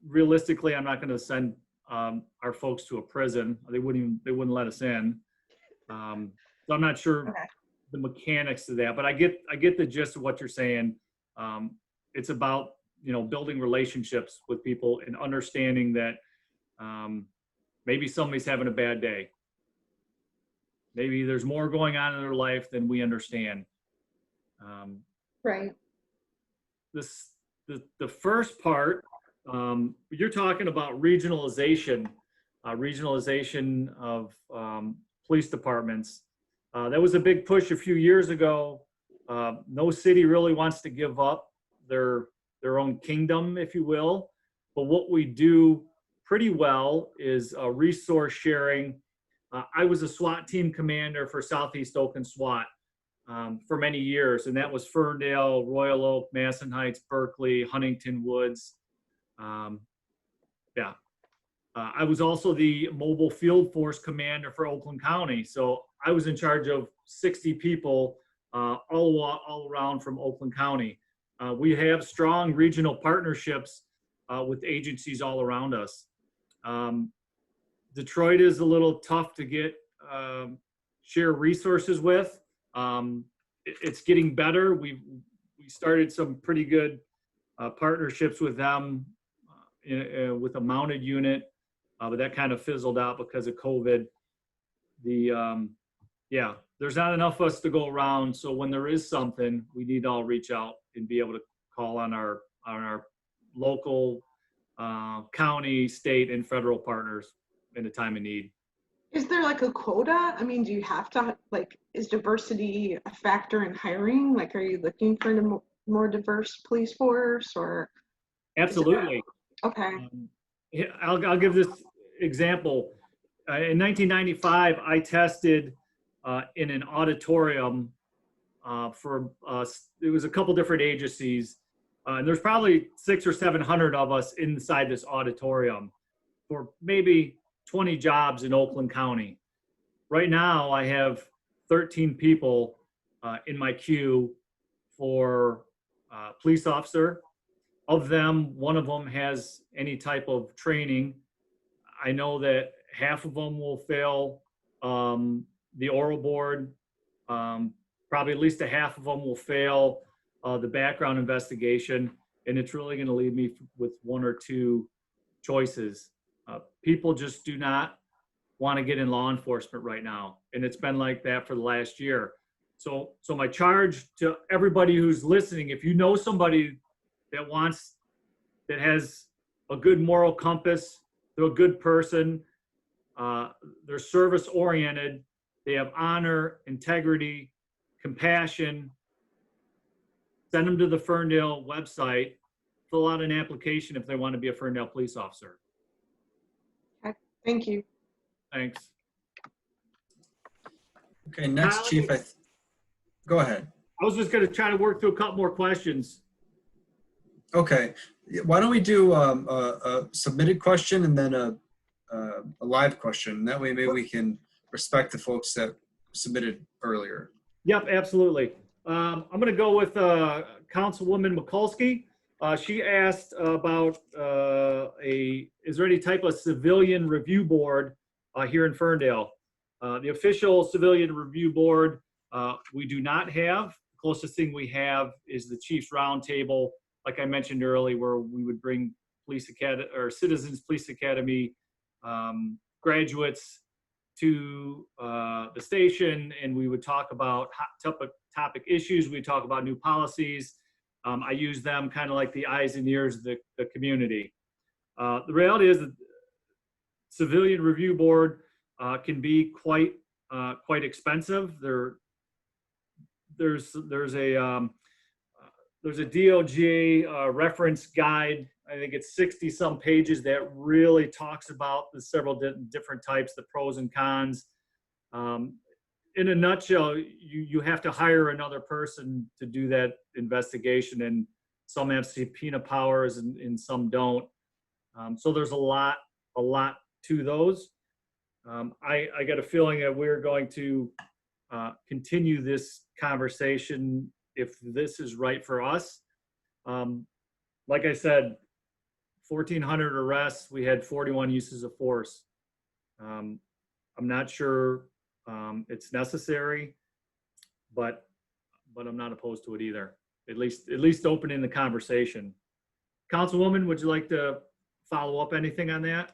Realistically, I'm not going to send our folks to a prison. They wouldn't let us in. So I'm not sure the mechanics of that, but I get the gist of what you're saying. It's about, you know, building relationships with people and understanding that maybe somebody's having a bad day. Maybe there's more going on in their life than we understand. Right. The first part, you're talking about regionalization of police departments. That was a big push a few years ago. No city really wants to give up their own kingdom, if you will. But what we do pretty well is resource sharing. I was a SWAT team commander for Southeast Oakland SWAT for many years, and that was Ferndale, Royal Oak, Masson Heights, Berkeley, Huntington Woods. I was also the mobile field force commander for Oakland County. So I was in charge of 60 people all around from Oakland County. We have strong regional partnerships with agencies all around us. Detroit is a little tough to get share resources with. It's getting better. We started some pretty good partnerships with them with a mounted unit, but that kind of fizzled out because of COVID. There's not enough of us to go around. So when there is something, we need to all reach out and be able to call on our local, county, state, and federal partners in a time of need. Is there like a quota? I mean, do you have to, like, is diversity a factor in hiring? Like, are you looking for a more diverse police force, or? Absolutely. Okay. I'll give this example. In 1995, I tested in an auditorium for it was a couple different agencies, and there's probably 600 or 700 of us inside this auditorium for maybe 20 jobs in Oakland County. Right now, I have 13 people in my queue for police officer, of them, one of them has any type of training. I know that half of them will fail the oral board. Probably at least a half of them will fail the background investigation. And it's really going to leave me with one or two choices. People just do not want to get in law enforcement right now. And it's been like that for the last year. So my charge to everybody who's listening, if you know somebody that has a good moral compass, they're a good person, they're service oriented, they have honor, integrity, compassion, send them to the Ferndale website, fill out an application if they want to be a Ferndale police officer. Okay, thank you. Thanks. Okay, next, Chief, go ahead. I was just going to try to work through a couple more questions. Okay, why don't we do a submitted question and then a live question? That way maybe we can respect the folks that submitted earlier. Yep, absolutely. I'm going to go with Councilwoman Mikulski. She asked about is there any type of civilian review board here in Ferndale? The official civilian review board, we do not have. The closest thing we have is the Chiefs Roundtable, like I mentioned earlier, where we would bring Police Academy or Citizens Police Academy graduates to the station, and we would talk about hot topic issues. We talk about new policies. I use them kind of like the eyes and ears of the community. The reality is that civilian review board can be quite expensive. There's a DOJ reference guide. I think it's 60 some pages that really talks about the several different types, the pros and cons. In a nutshell, you have to hire another person to do that investigation, and some have subpoena powers and some don't. So there's a lot to those. I got a feeling that we're going to continue this conversation if this is right for us. Like I said, 1,400 arrests, we had 41 uses of force. I'm not sure it's necessary, but I'm not opposed to it either. At least opening the conversation. Councilwoman, would you like to follow up anything on that?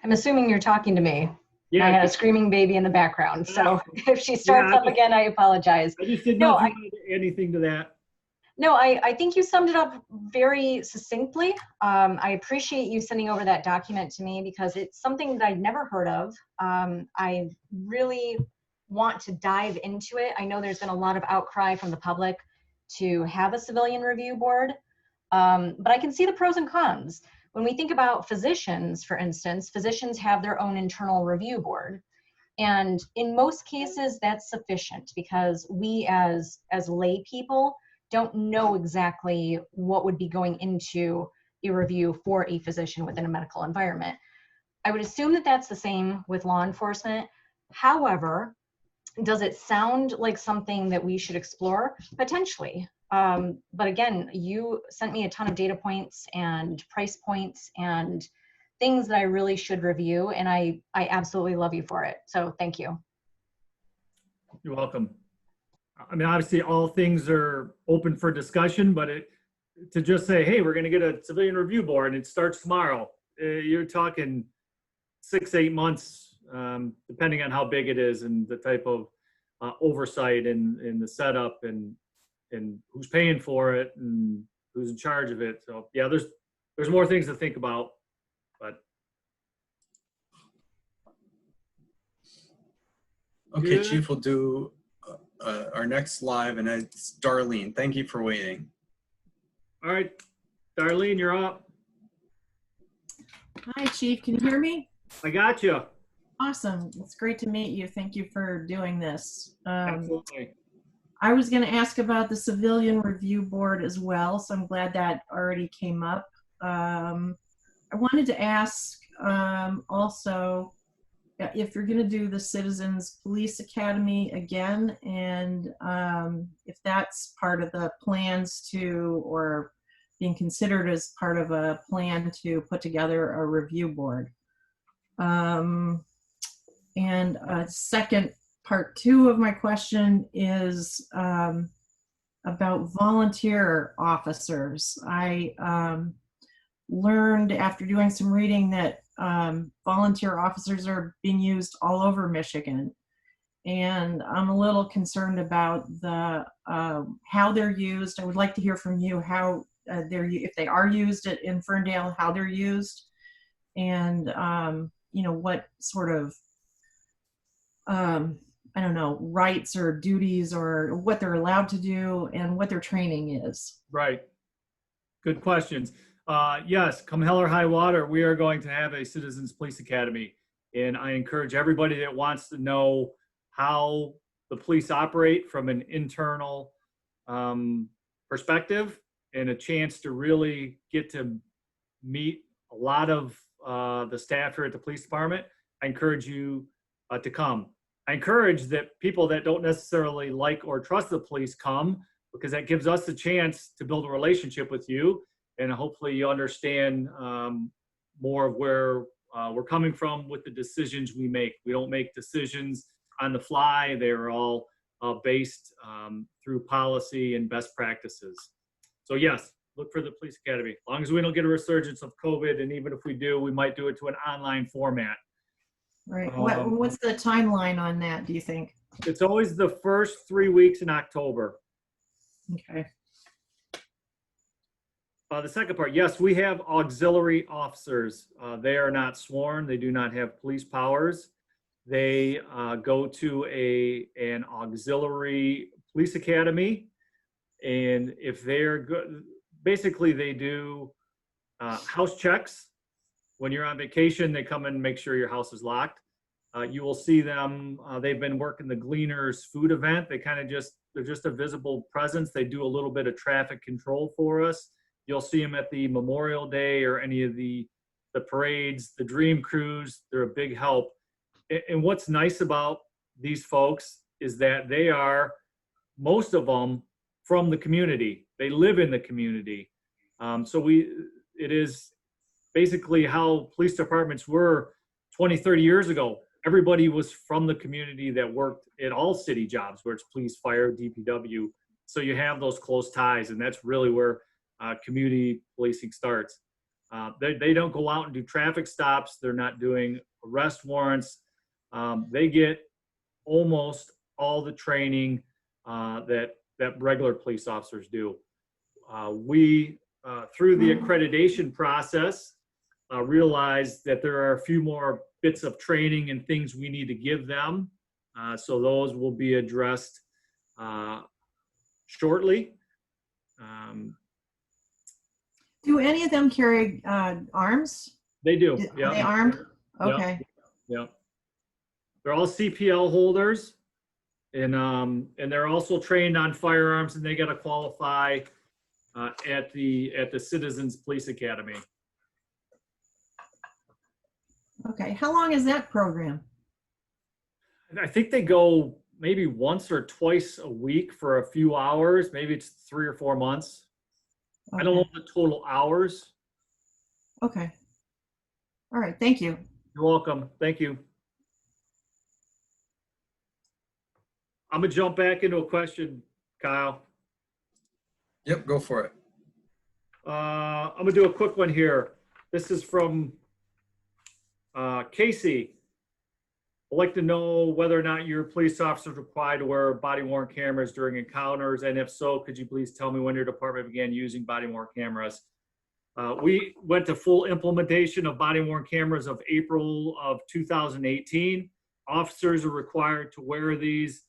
I'm assuming you're talking to me. Yeah. I had a screaming baby in the background, so if she starts up again, I apologize. I just didn't know if you wanted to add anything to that. No, I think you summed it up very succinctly. I appreciate you sending over that document to me because it's something that I'd never heard of. I really want to dive into it. I know there's been a lot of outcry from the public to have a civilian review board, but I can see the pros and cons. When we think about physicians, for instance, physicians have their own internal review board. And in most cases, that's sufficient because we as lay people don't know exactly what would be going into a review for a physician within a medical environment. I would assume that that's the same with law enforcement. However, does it sound like something that we should explore? Potentially. But again, you sent me a ton of data points and price points and things that I really should review, and I absolutely love you for it. So thank you. You're welcome. I mean, obviously all things are open for discussion, but to just say, hey, we're going to get a civilian review board and it starts tomorrow, you're talking 6-8 months, depending on how big it is and the type of oversight and the setup and who's paying for it and who's in charge of it. So yeah, there's more things to think about, but. Okay, Good. Chief, we'll do our next live, and it's Darlene. Thank you for waiting. All right, Darlene, you're up. Hi, Chief. Can you hear me? I got you. Awesome. It's great to meet you. Thank you for doing this. Absolutely. I was going to ask about the Civilian Review Board as well, so I'm glad that already came up. I wanted to ask also, if you're going to do the Citizens Police Academy again, and if that's part of the plans to, or being considered as part of a plan to put together a review board. And second, part two of my question is about volunteer officers. I learned after doing some reading that volunteer officers are being used all over Michigan. And I'm a little concerned about the how they're used. I would like to hear from you how if they are used in Ferndale, how they're used, and you know, what sort of I don't know, rights or duties or what they're allowed to do and what their training is. Right. Good questions. Yes, come hell or high water, we are going to have a Citizens Police Academy. And I encourage everybody that wants to know how the police operate from an internal perspective and a chance to really get to meet a lot of the staff here at the police department. I encourage you to come. I encourage that people that don't necessarily like or trust the police come, because that gives us a chance to build a relationship with you, and hopefully you understand more of where we're coming from with the decisions we make. We don't make decisions on the fly. They're all based through policy and best practices. So yes, look for the Police Academy. As long as we don't get a resurgence of COVID, and even if we do, we might do it to an online format. Right. What's the timeline on that, do you think? It's always the first 3 weeks in October. Okay. The second part, yes, we have auxiliary officers. They are not sworn. They do not have police powers. They go to an auxiliary police academy, and if they're good, basically they do house checks. When you're on vacation, they come and make sure your house is locked. You will see them. They've been working the Gleaners food event. They're just a visible presence. They do a little bit of traffic control for us. You'll see them at the Memorial Day or any of the parades, the Dream Cruise. They're a big help. And what's nice about these folks is that they are, most of them, from the community. They live in the community. So it is basically how police departments were 20, 30 years ago. Everybody was from the community that worked at all city jobs, where it's police, fire, DPW. So you have those close ties, and that's really where community policing starts. They don't go out and do traffic stops. They're not doing arrest warrants. They get almost all the training that regular police officers do. We, through the accreditation process, realize that there are a few more bits of training and things we need to give them. So those will be addressed shortly. Do any of them carry arms? They do. Are they armed? Okay. Yeah. They're all CPL holders, and they're also trained on firearms, and they got to qualify at the Citizens Police Academy. Okay. How long is that program? I think they go maybe once or twice a week for a few hours. Maybe it's 3 or 4 months. Okay. I don't know the total hours. Okay. All right. Thank you. You're welcome. Thank you. I'm going to jump back into a question, Kyle. Yep, go for it. I'm going to do a quick one here. This is from Casey. I'd like to know whether or not your police officers required to wear body-worn cameras during encounters, and if so, could you please tell me when your department began using body-worn cameras? We went to full implementation of body-worn cameras of April of 2018. Officers are required to wear these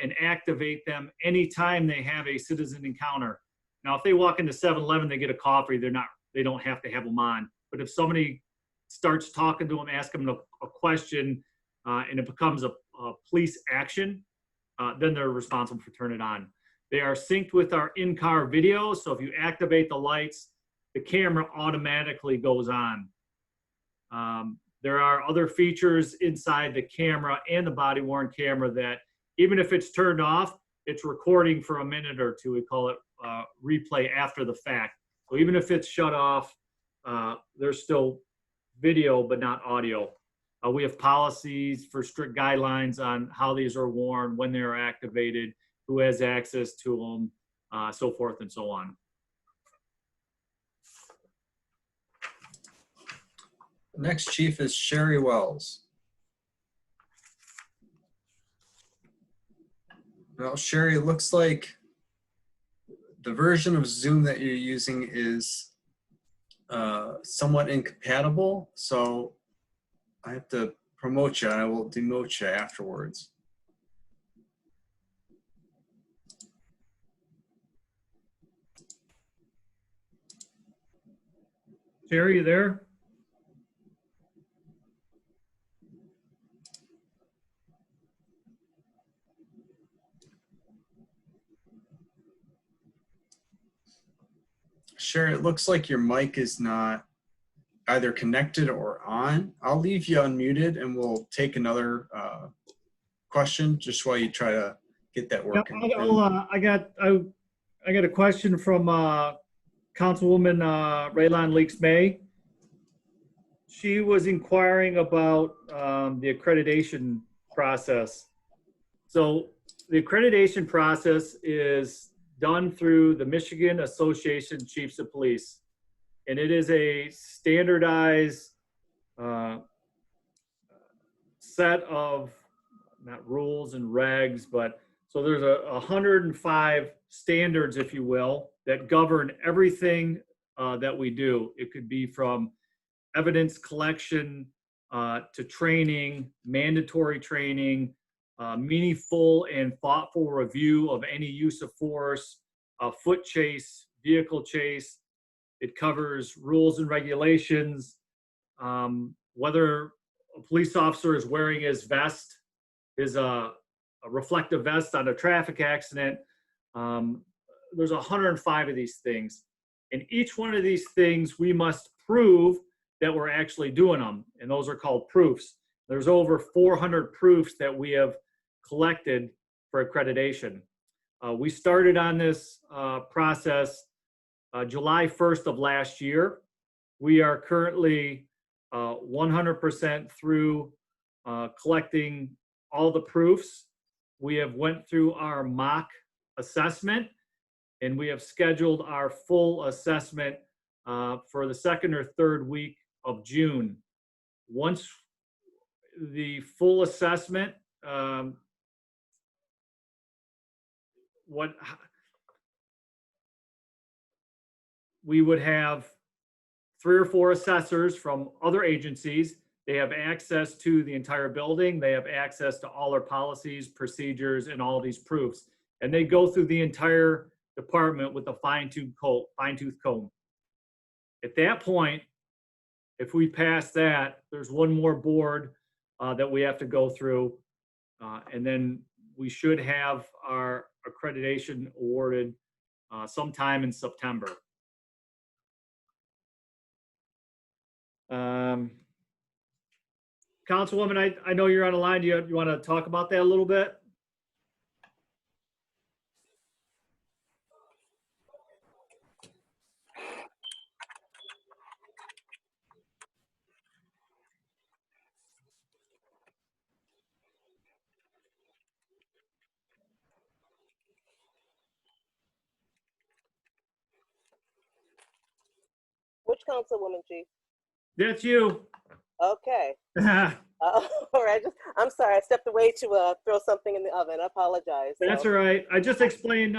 and activate them anytime they have a citizen encounter. Now, if they walk into 7-Eleven, they get a coffee, they don't have to have them on. But if somebody starts talking to them, ask them a question, and it becomes a police action, then they're responsible for turning it on. They are synced with our in-car video, so if you activate the lights, the camera automatically goes on. there are other features inside the camera and the body-worn camera that even if it's turned off, it's recording for a minute or two. We call it replay after the fact. So even if it's shut off, there's still video, but not audio. We have policies for strict guidelines on how these are worn, when they are activated, who has access to them, so forth and so on. Next chief is Sherry Wells. Well, Sherry, it looks like the version of Zoom that you're using is somewhat incompatible. So I have to promote you and I will demote you afterwards. Sherry, you there? Sherry, it looks like your mic is not either connected or on. I'll leave you unmuted and we'll take another question just while you try to get that working. Yep, I got a question from Councilwoman Raylon Leaks-May. She was inquiring about the accreditation process. So the accreditation process is done through the Michigan Association Chiefs of Police. And it is a standardized set of, not rules and regs, but so there's 105 standards, if you will, that govern everything that we do. It could be from evidence collection to training, mandatory training, meaningful and thoughtful review of any use of force, foot chase, vehicle chase. It covers rules and regulations, whether a police officer is wearing his vest, his a reflective vest on a traffic accident. There's 105 of these things. And each one of these things, we must prove that we're actually doing them. And those are called proofs. There's over 400 proofs that we have collected for accreditation. We started on this process July 1st of last year. We are currently 100% through collecting all the proofs. We have went through our mock assessment and we have scheduled our full assessment for the second or third week of June. Once the full assessment, we would have 3 or 4 assessors from other agencies. They have access to the entire building. They have access to all our policies, procedures, and all these proofs. And they go through the entire department with a fine-tooth comb. At that point, if we pass that, there's one more board that we have to go through. And then we should have our accreditation awarded sometime in September. Councilwoman, I know you're on the line. Do you want to talk about that a little bit? Which councilwoman, Chief? That's you. Okay. All right. I'm sorry. I stepped away to throw something in the oven. I apologize. That's all right. I just explained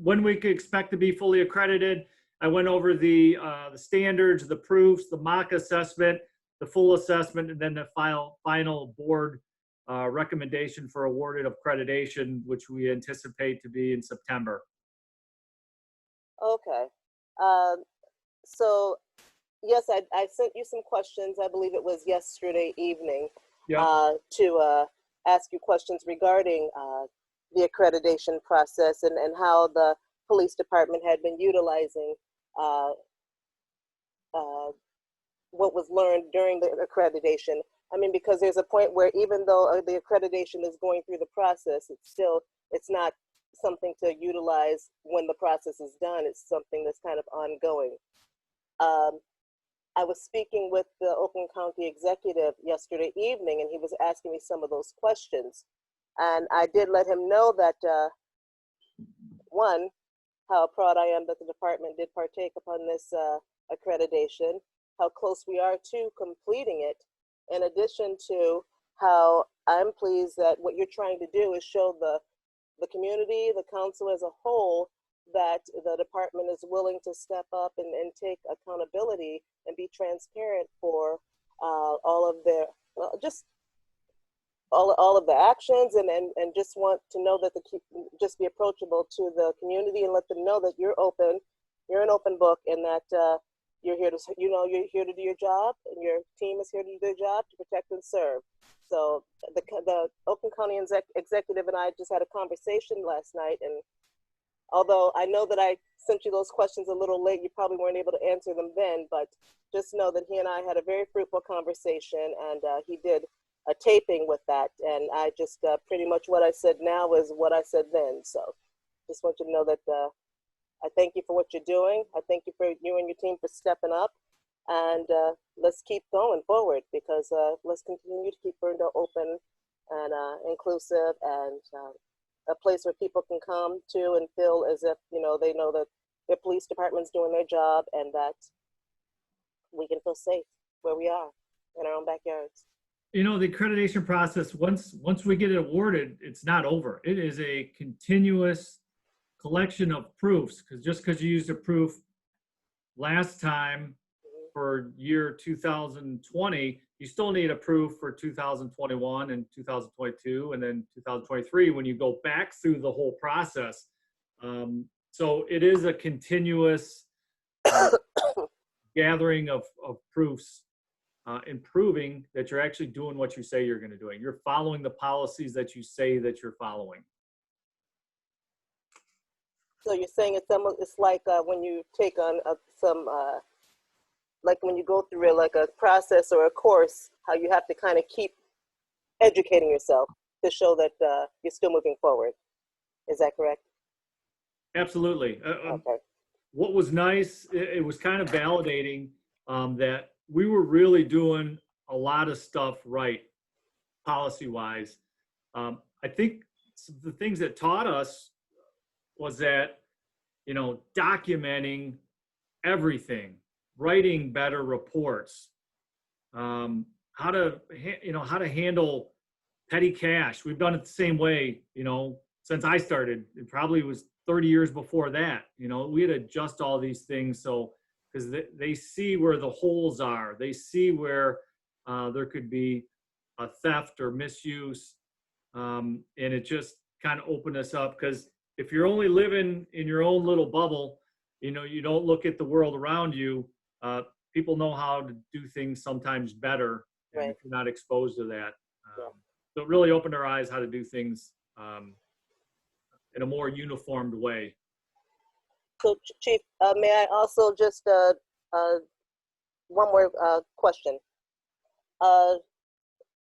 when we could expect to be fully accredited. I went over the standards, the proofs, the mock assessment, the full assessment, and then the final board recommendation for awarded accreditation, which we anticipate to be in September. Okay. So, yes, I sent you some questions. I believe it was yesterday evening. Yeah. To ask you questions regarding the accreditation process and how the police department had been utilizing what was learned during the accreditation. I mean, because there's a point where even though the accreditation is going through the process, it's not something to utilize when the process is done. It's something that's kind of ongoing. I was speaking with the Oakland County executive yesterday evening, and he was asking me some of those questions. And I did let him know that, one, how proud I am that the department did partake upon this accreditation, how close we are to completing it, in addition to how I'm pleased that what you're trying to do is show the community, the council as a whole, that the department is willing to step up and take accountability and be transparent for all of their, well, just all of the actions, and just want to know that just be approachable to the community and let them know that you're open, you're an open book, and that you're here to, you're here to do your job, and your team is here to do their job to protect and serve. So the Oakland County executive and I just had a conversation last night, and although I know that I sent you those questions a little late, you probably weren't able to answer them then, but just know that he and I had a very fruitful conversation, and he did a taping with that, and I just pretty much what I said now is what I said then. So just want you to know that I thank you for what you're doing. I thank you for you and your team for stepping up, and let's keep going forward, because let's continue to keep Ferndale open and inclusive, and a place where people can come to and feel as if, they know that their police department's doing their job, and that we can feel safe where we are in our own backyards. The accreditation process, once we get it awarded, it's not over. It is a continuous collection of proofs, because just because you used a proof last time for year 2020, you still need a proof for 2021 and 2022 and then 2023 when you go back through the whole process. So it is a continuous gathering of proofs, improving that you're actually doing what you say you're going to do. You're following the policies that you say that you're following. So you're saying it's like when you take on like when you go through like a process or a course, how you have to kind of keep educating yourself to show that you're still moving forward. Is that correct? Absolutely. Okay. What was nice, it was kind of validating that we were really doing a lot of stuff right, policy-wise. I think the things that taught us was that, documenting everything, writing better reports, how to handle petty cash. We've done it the same way, since I started. It probably was 30 years before that. We had to adjust all these things because they see where the holes are. They see where there could be a theft or misuse, and it just kind of opened us up, because if you're only living in your own little bubble, you don't look at the world around you. People know how to do things sometimes better, right, if you're not exposed to that. So it really opened our eyes how to do things in a more uniformed way. So, Chief, may I also just one more question?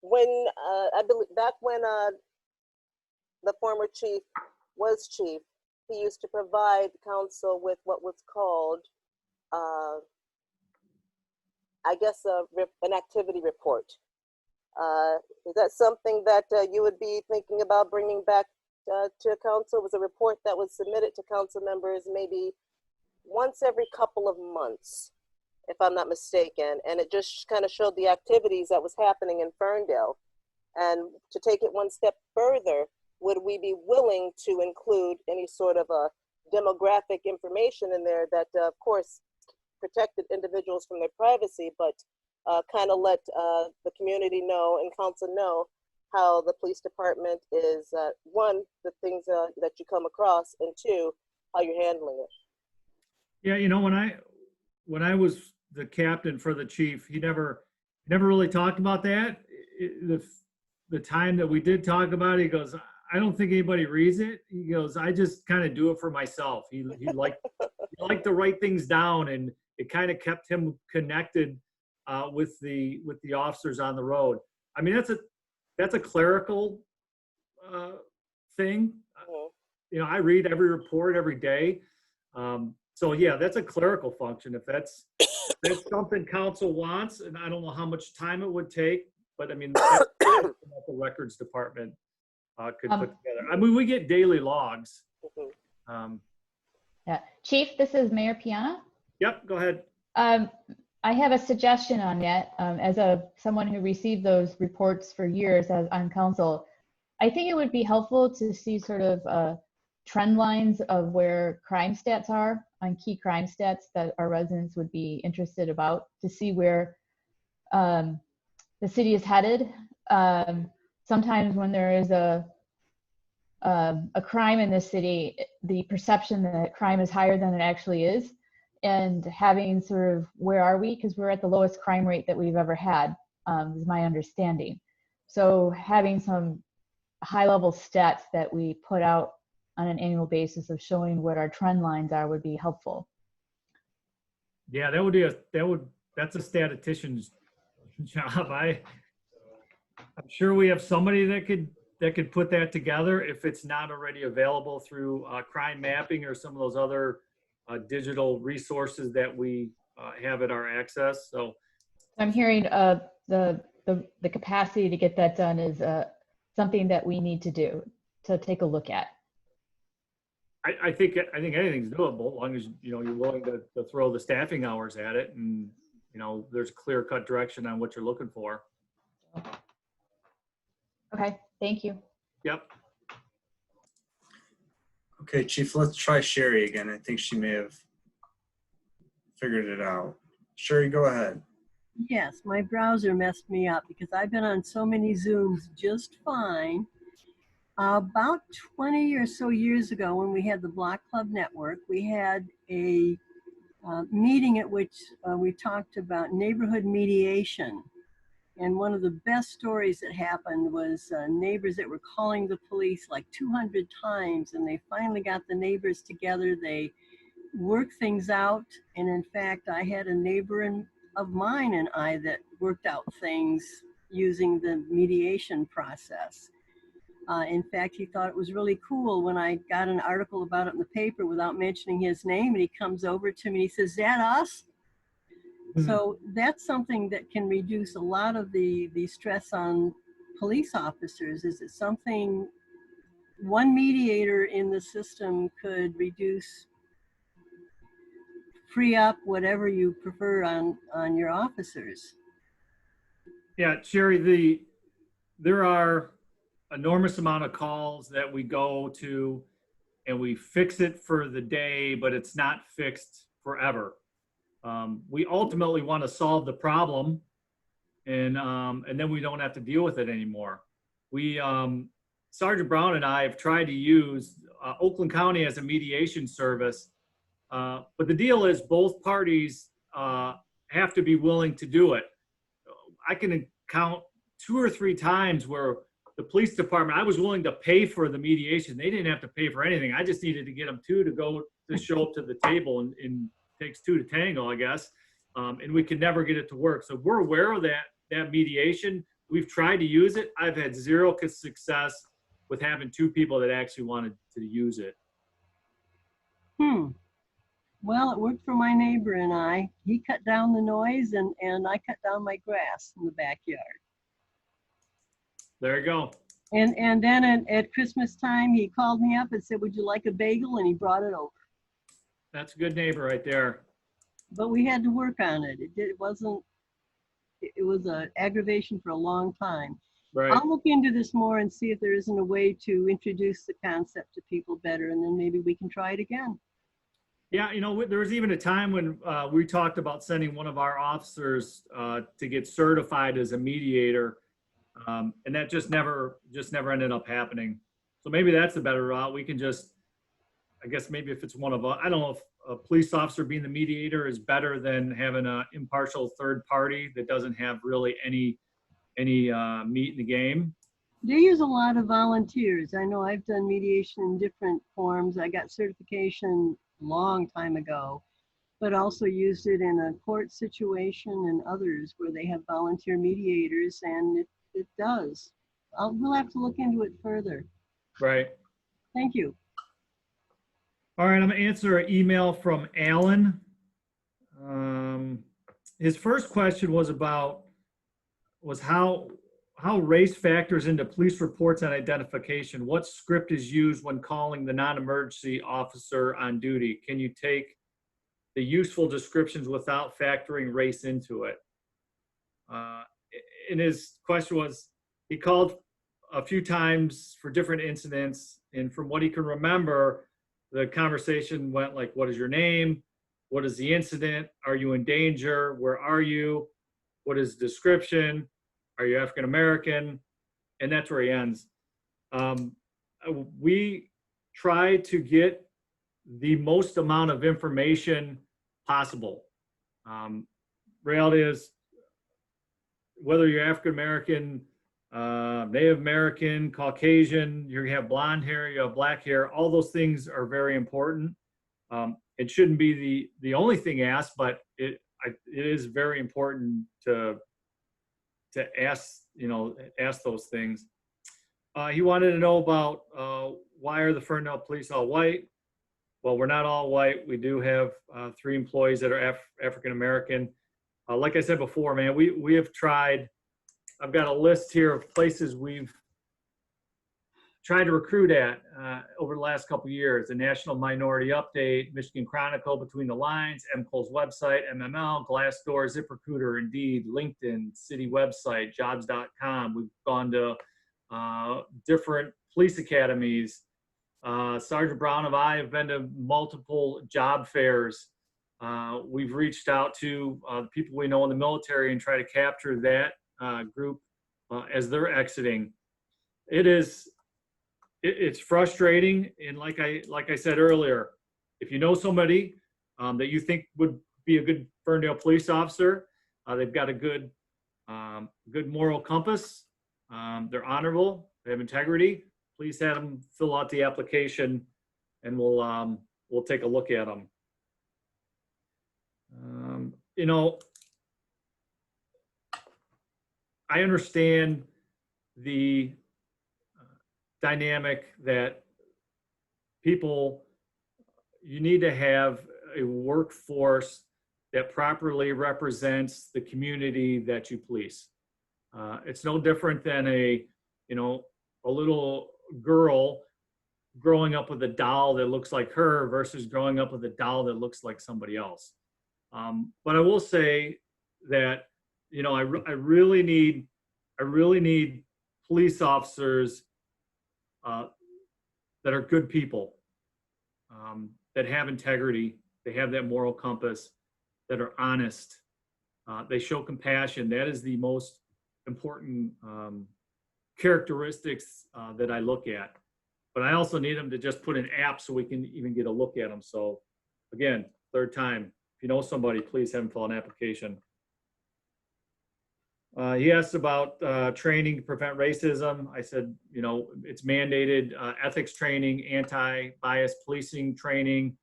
When I believe back when the former chief was chief, he used to provide council with what was called, I guess, an activity report. Is that something that you would be thinking about bringing back to council? It was a report that was submitted to council members maybe once every couple of months, if I'm not mistaken, and it just kind of showed the activities that was happening in Ferndale. And to take it one step further, would we be willing to include any sort of a demographic information in there that, of course, protected individuals from their privacy, but kind of let the community know and council know how the police department is, one, the things that you come across, and two, how you're handling it? Yeah, when I was the captain for the chief, he never really talked about that. The time that we did talk about it, he goes, I don't think anybody reads it. He goes, I just kind of do it for myself. He liked to write things down, and it kind of kept him connected with the officers on the road. I mean, that's a clerical thing. You know, I read every report every day. So yeah, that's a clerical function. If that's something council wants, and I don't know how much time it would take, but I mean, that's what the records department could put together. I mean, we get daily logs. Yeah, Chief, this is Mayor Piana. Yep, go ahead. I have a suggestion on that. As someone who received those reports for years on council, I think it would be helpful to see sort of trend lines of where crime stats are on key crime stats that our residents would be interested about, to see where the city is headed. Sometimes when there is a crime in this city, the perception that crime is higher than it actually is, and having sort of where are we, because we're at the lowest crime rate that we've ever had, is my understanding. So having some high level stats that we put out on an annual basis of showing what our trend lines are would be helpful. Yeah, that's a statistician's job. I'm sure we have somebody that could put that together if it's not already available through crime mapping or some of those other digital resources that we have at our access. So I'm hearing the capacity to get that done is something that we need to take a look at. I think anything's doable, as long as you're willing to throw the staffing hours at it, and there's clear cut direction on what you're looking for. Okay, thank you. Yep. Okay, Chief, let's try Sherry again. I think she may have figured it out. Sherry, go ahead. Yes, my browser messed me up because I've been on so many Zooms just fine. About 20 or so years ago, when we had the Block Club Network, we had a meeting at which we talked about neighborhood mediation. And one of the best stories that happened was neighbors that were calling the police like 200 times, and they finally got the neighbors together. They worked things out. And in fact, I had a neighbor of mine and I that worked out things using the mediation process. In fact, he thought it was really cool when I got an article about it in the paper without mentioning his name, and he comes over to me and he says, "Is that us?" So that's something that can reduce a lot of the stress on police officers. Is it something one mediator in the system could free up whatever you prefer on your officers? Yeah, Sherry, there are enormous amount of calls that we go to and we fix it for the day, but it's not fixed forever. We ultimately want to solve the problem, and then we don't have to deal with it anymore. Sergeant Brown and I have tried to use Oakland County as a mediation service, but the deal is both parties have to be willing to do it. I can count 2 or 3 times where the police department, I was willing to pay for the mediation. They didn't have to pay for anything. I just needed to get them to show up to the table, and takes 2 to tango, I guess. And we could never get it to work. So we're aware of that mediation. We've tried to use it. I've had 0 success with having 2 people that actually wanted to use it. Well, it worked for my neighbor and I. He cut down the noise and I cut down my grass in the backyard. There you go. And then at Christmas time, he called me up and said, "Would you like a bagel?" And he brought it over. That's a good neighbor right there. But we had to work on it. It was an aggravation for a long time. Right. I'll look into this more and see if there isn't a way to introduce the concept to people better, and then maybe we can try it again. Yeah, there was even a time when we talked about sending one of our officers to get certified as a mediator, and that just never ended up happening. So maybe that's a better route. We can just, I guess maybe if it's one of us, I don't know if a police officer being the mediator is better than having an impartial third party that doesn't have really any meat in the game. They use a lot of volunteers. I know I've done mediation in different forms. I got certification a long time ago. but also used it in a court situation and others where they have volunteer mediators, and it does. We'll have to look into it further. Right. Thank you. All right, I'm gonna answer an email from Alan. His first question was how race factors into police reports and identification. What script is used when calling the non-emergency officer on duty? Can you take the useful descriptions without factoring race into it? And his question was, he called a few times for different incidents, and from what he can remember, the conversation went like, what is your name? What is the incident? Are you in danger? Where are you? What is the description? Are you African American? And that's where he ends. We try to get the most amount of information possible. Reality is, whether you're African American, Native American, Caucasian, you have blonde hair, you have black hair, all those things are very important. It shouldn't be the only thing asked, but it is very important to ask, ask those things. He wanted to know about why are the Ferndale police all white? Well, we're not all white. We do have 3 employees that are African American. Like I said before, man, we have tried. I've got a list here of places we've tried to recruit at over the last couple of years. The National Minority Update, Michigan Chronicle, Between the Lines, MCOL's website, MML, Glassdoor, ZipRecruiter, Indeed, LinkedIn, city website, jobs.com. We've gone to different police academies. Sergeant Brown and I have been to multiple job fairs. We've reached out to people we know in the military and try to capture that group as they're exiting. It's frustrating, and like I said earlier, if you know somebody that you think would be a good Ferndale police officer, they've got a good moral compass, they're honorable, they have integrity, please have them fill out the application, and we'll take a look at them. I understand the dynamic that you need to have a workforce that properly represents the community that you police. It's no different than a little girl growing up with a doll that looks like her versus growing up with a doll that looks like somebody else. But I will say that, I really need police officers that are good people, that have integrity, they have that moral compass, that are honest, they show compassion. That is the most important characteristics that I look at. But I also need them to just put an app so we can even get a look at them. So again, third time, if you know somebody, please have them fill an application. He asked about training to prevent racism. I said, it's mandated ethics training, anti-bias policing training,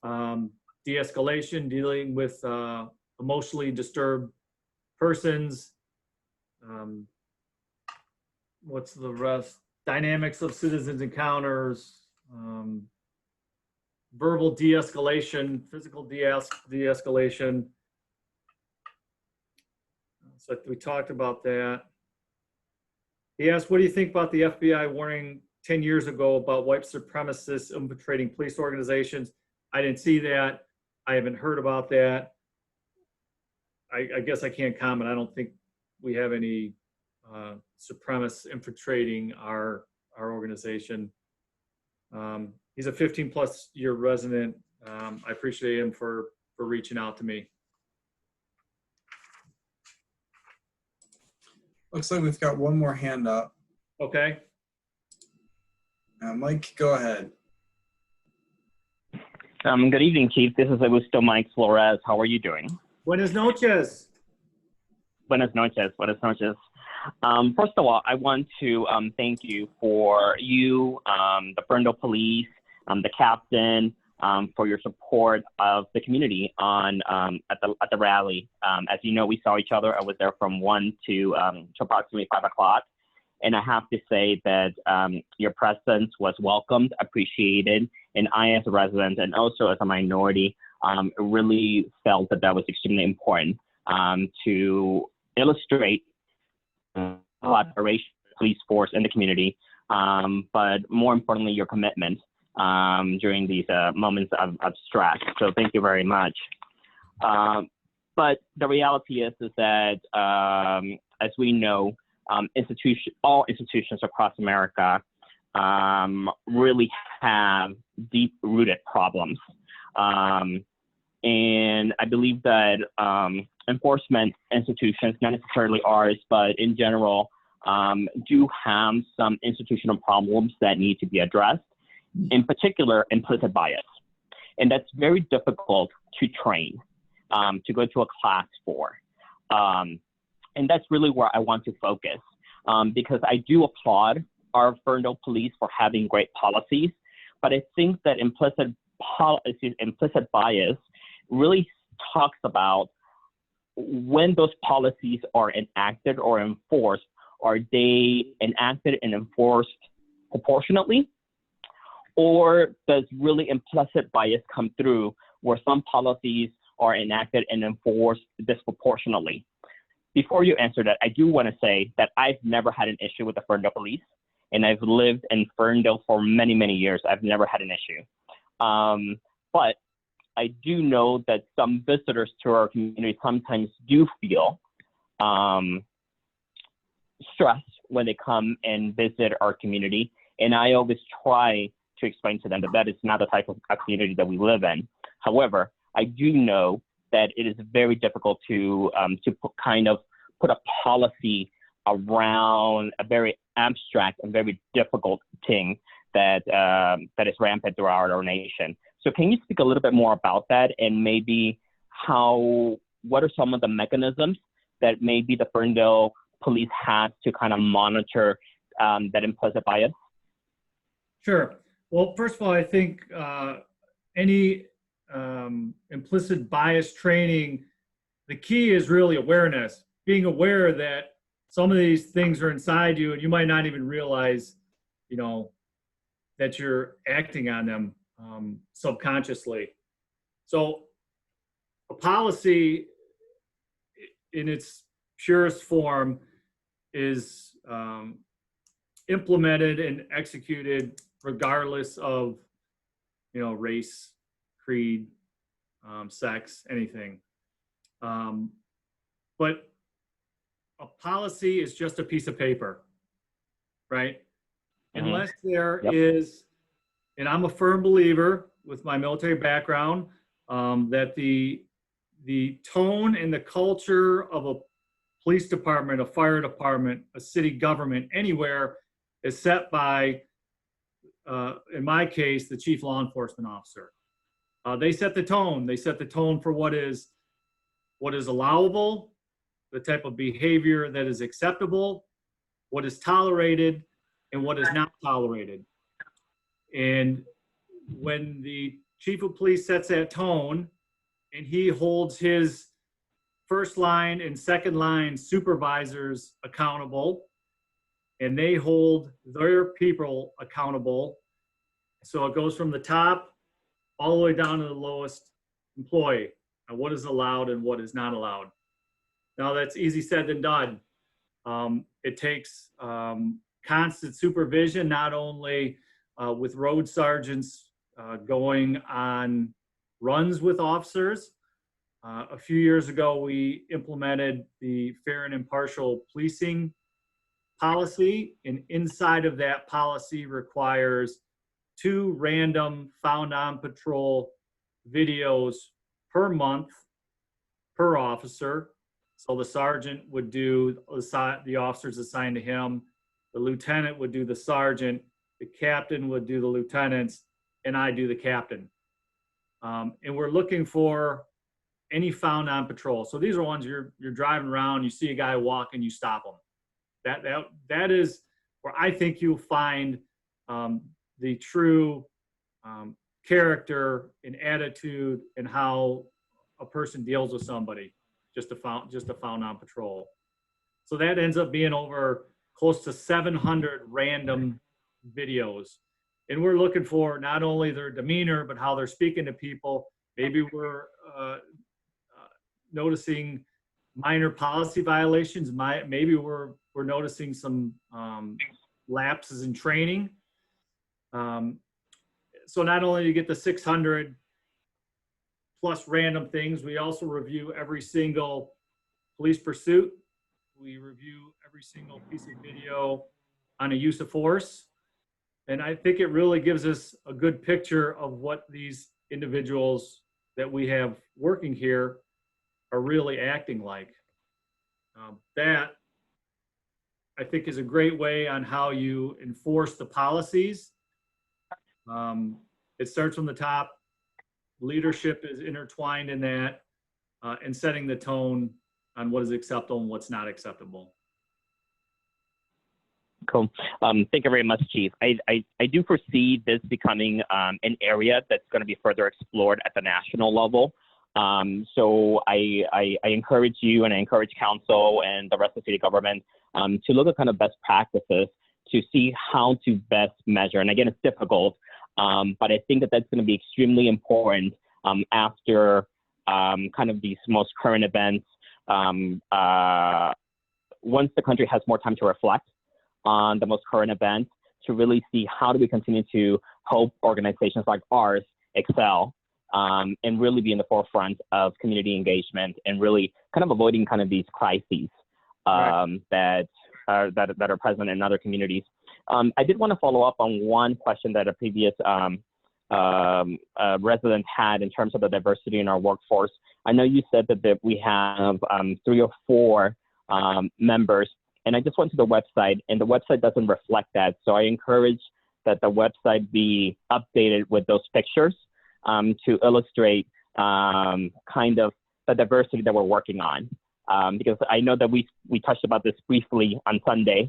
de-escalation, dealing with emotionally disturbed persons. What's the rest? Dynamics of citizens encounters, verbal de-escalation, physical de-escalation. So we talked about that. He asked, what do you think about the FBI warning 10 years ago about white supremacists infiltrating police organizations? I didn't see that. I haven't heard about that. I guess I can't comment. I don't think we have any supremacists infiltrating our organization. He's a 15+ year resident. I appreciate him for reaching out to me. Looks like we've got one more hand up. Okay. Mike, go ahead. Good evening, Chief. This is Augusto Mike Flores. How are you doing? Buenas noches. Buenas noches. Buenas noches. First of all, I want to thank you for the Ferndale Police, the captain, for your support of the community on at the rally. As you know, we saw each other. I was there from 1 to approximately 5 o'clock. And I have to say that your presence was welcomed, appreciated, and I, as a resident and also as a minority, really felt that that was extremely important to illustrate collaboration, police force, in the community, but more importantly, your commitment during these moments of stress. So thank you very much. But the reality is that, as we know, all institutions across America really have deep-rooted problems. And I believe that enforcement institutions, not necessarily ours, but in general, do have some institutional problems that need to be addressed, in particular, implicit bias. And that's very difficult to train, to go to a class for. And that's really where I want to focus, because I do applaud our Ferndale Police for having great policies, but I think that implicit bias really talks about when those policies are enacted or enforced, are they enacted and enforced proportionately? Or does really implicit bias come through where some policies are enacted and enforced disproportionately? Before you answer that, I do want to say that I've never had an issue with the Ferndale Police, and I've lived in Ferndale for many, many years. I've never had an issue. But I do know that some visitors to our community sometimes do feel stressed when they come and visit our community. And I always try to explain to them that that is not the type of community that we live in. However, I do know that it is very difficult to put a policy around a very abstract and very difficult thing that is rampant throughout our nation. So can you speak a little bit more about that, and maybe what are some of the mechanisms that maybe the Ferndale Police has to kind of monitor that implicit bias? Sure. Well, first of all, I think any implicit bias training, the key is really awareness, being aware that some of these things are inside you and you might not even realize, that you're acting on them subconsciously. So a policy in its purest form is implemented and executed regardless of, race, creed, sex, anything. But a policy is just a piece of paper, right? Mm-hmm. Unless there is, and I'm a firm believer with my military background, that the tone and the culture of a police department, a fire department, a city government, anywhere is set by, in my case, the chief law enforcement officer. They set the tone. They set the tone for what is allowable, the type of behavior that is acceptable, what is tolerated, and what is not tolerated. And when the chief of police sets that tone and he holds his first line and second line supervisors accountable, and they hold their people accountable, so it goes from the top all the way down to the lowest employee, and what is allowed and what is not allowed. Now, that's easy said than done. It takes constant supervision, not only with road sergeants going on runs with officers. A few years ago, we implemented the fair and impartial policing policy, and inside of that policy requires 2 random found on patrol videos per month per officer. So the sergeant would do the officers assigned to him, the lieutenant would do the sergeant, the captain would do the lieutenants, and I do the captain. And we're looking for any found on patrol. So these are ones you're driving around, you see a guy walking, you stop him. That is where I think you'll find the true character and attitude and how a person deals with somebody just to found on patrol. So that ends up being over close to 700 random videos. And we're looking for not only their demeanor, but how they're speaking to people. Maybe we're noticing minor policy violations. Maybe we're noticing some lapses in training. So not only do you get the 600 plus random things, we also review every single police pursuit. We review every single piece of video on a use of force. And I think it really gives us a good picture of what these individuals that we have working here are really acting like. That, I think, is a great way on how you enforce the policies. It starts from the top. Leadership is intertwined in that, and setting the tone on what is acceptable and what's not acceptable. Cool. Thank you very much, Chief. I do foresee this becoming an area that's going to be further explored at the national level. So I encourage you and I encourage council and the rest of the city government to look at kind of best practices to see how to best measure. And again, it's difficult, but I think that that's going to be extremely important after kind of these most current events. Once the country has more time to reflect on the most current events, to really see how do we continue to help organizations like ours excel and really be in the forefront of community engagement and really kind of avoiding kind of these crises that are present in other communities. I did want to follow up on one question that a previous resident had in terms of the diversity in our workforce. I know you said that we have 3 or 4 members, and I just went to the website, and the website doesn't reflect that. So I encourage that the website be updated with those pictures to illustrate kind of the diversity that we're working on. Because I know that we touched about this briefly on Sunday,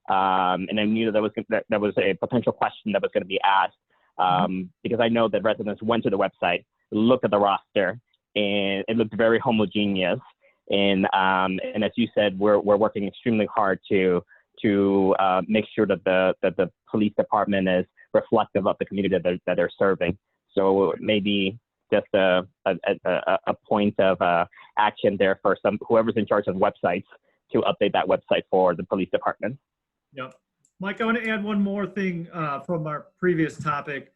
and I knew that there was a potential question that was going to be asked, because I know that residents went to the website, looked at the roster, and it looked very homogeneous. And as you said, we're working extremely hard to make sure that the police department is reflective of the community that they're serving. So maybe just a point of action there for whoever's in charge of websites to update that website for the police department. Yep. Mike, I want to add one more thing from our previous topic.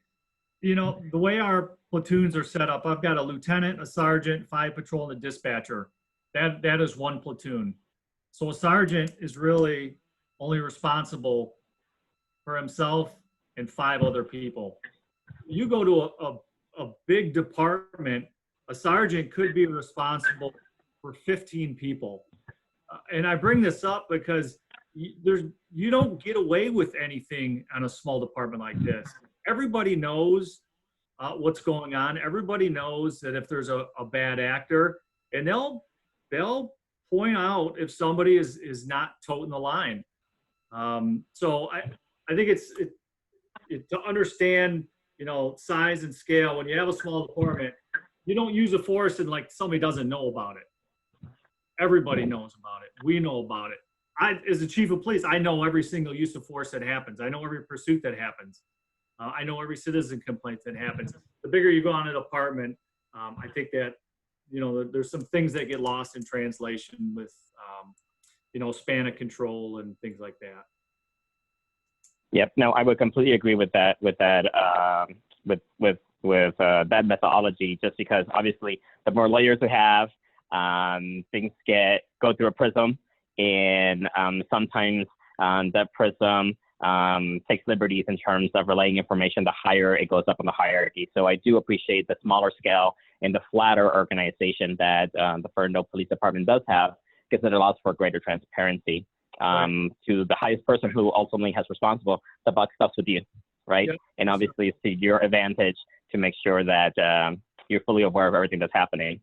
You know, the way our platoons are set up, I've got a lieutenant, a sergeant, 5 patrol, and a dispatcher. That is one platoon. So a sergeant is really only responsible for himself and 5 other people. You go to a big department, a sergeant could be responsible for 15 people. And I bring this up because you don't get away with anything on a small department like this. Everybody knows what's going on. Everybody knows that if there's a bad actor, and they'll point out if somebody is not toting the line. So I think it's to understand, you know, size and scale. When you have a small department, you don't use a force and like somebody doesn't know about it. Everybody knows about it. We know about it. As the chief of police, I know every single use of force that happens. I know every pursuit that happens. I know every citizen complaint that happens. The bigger you go on a department, I think that, you know, there's some things that get lost in translation with, you know, span of control and things like that. Yep. No, I would completely agree with that. With that methodology, just because obviously the more layers we have, things go through a prism, and sometimes that prism takes liberties in terms of relaying information. The higher it goes up in the hierarchy. So I do appreciate the smaller scale and the flatter organization that the Ferndale Police Department does have, because it allows for greater transparency to the highest person who ultimately has responsible. The buck stops with you, right? Yep. And obviously it's to your advantage to make sure that you're fully aware of everything that's happening.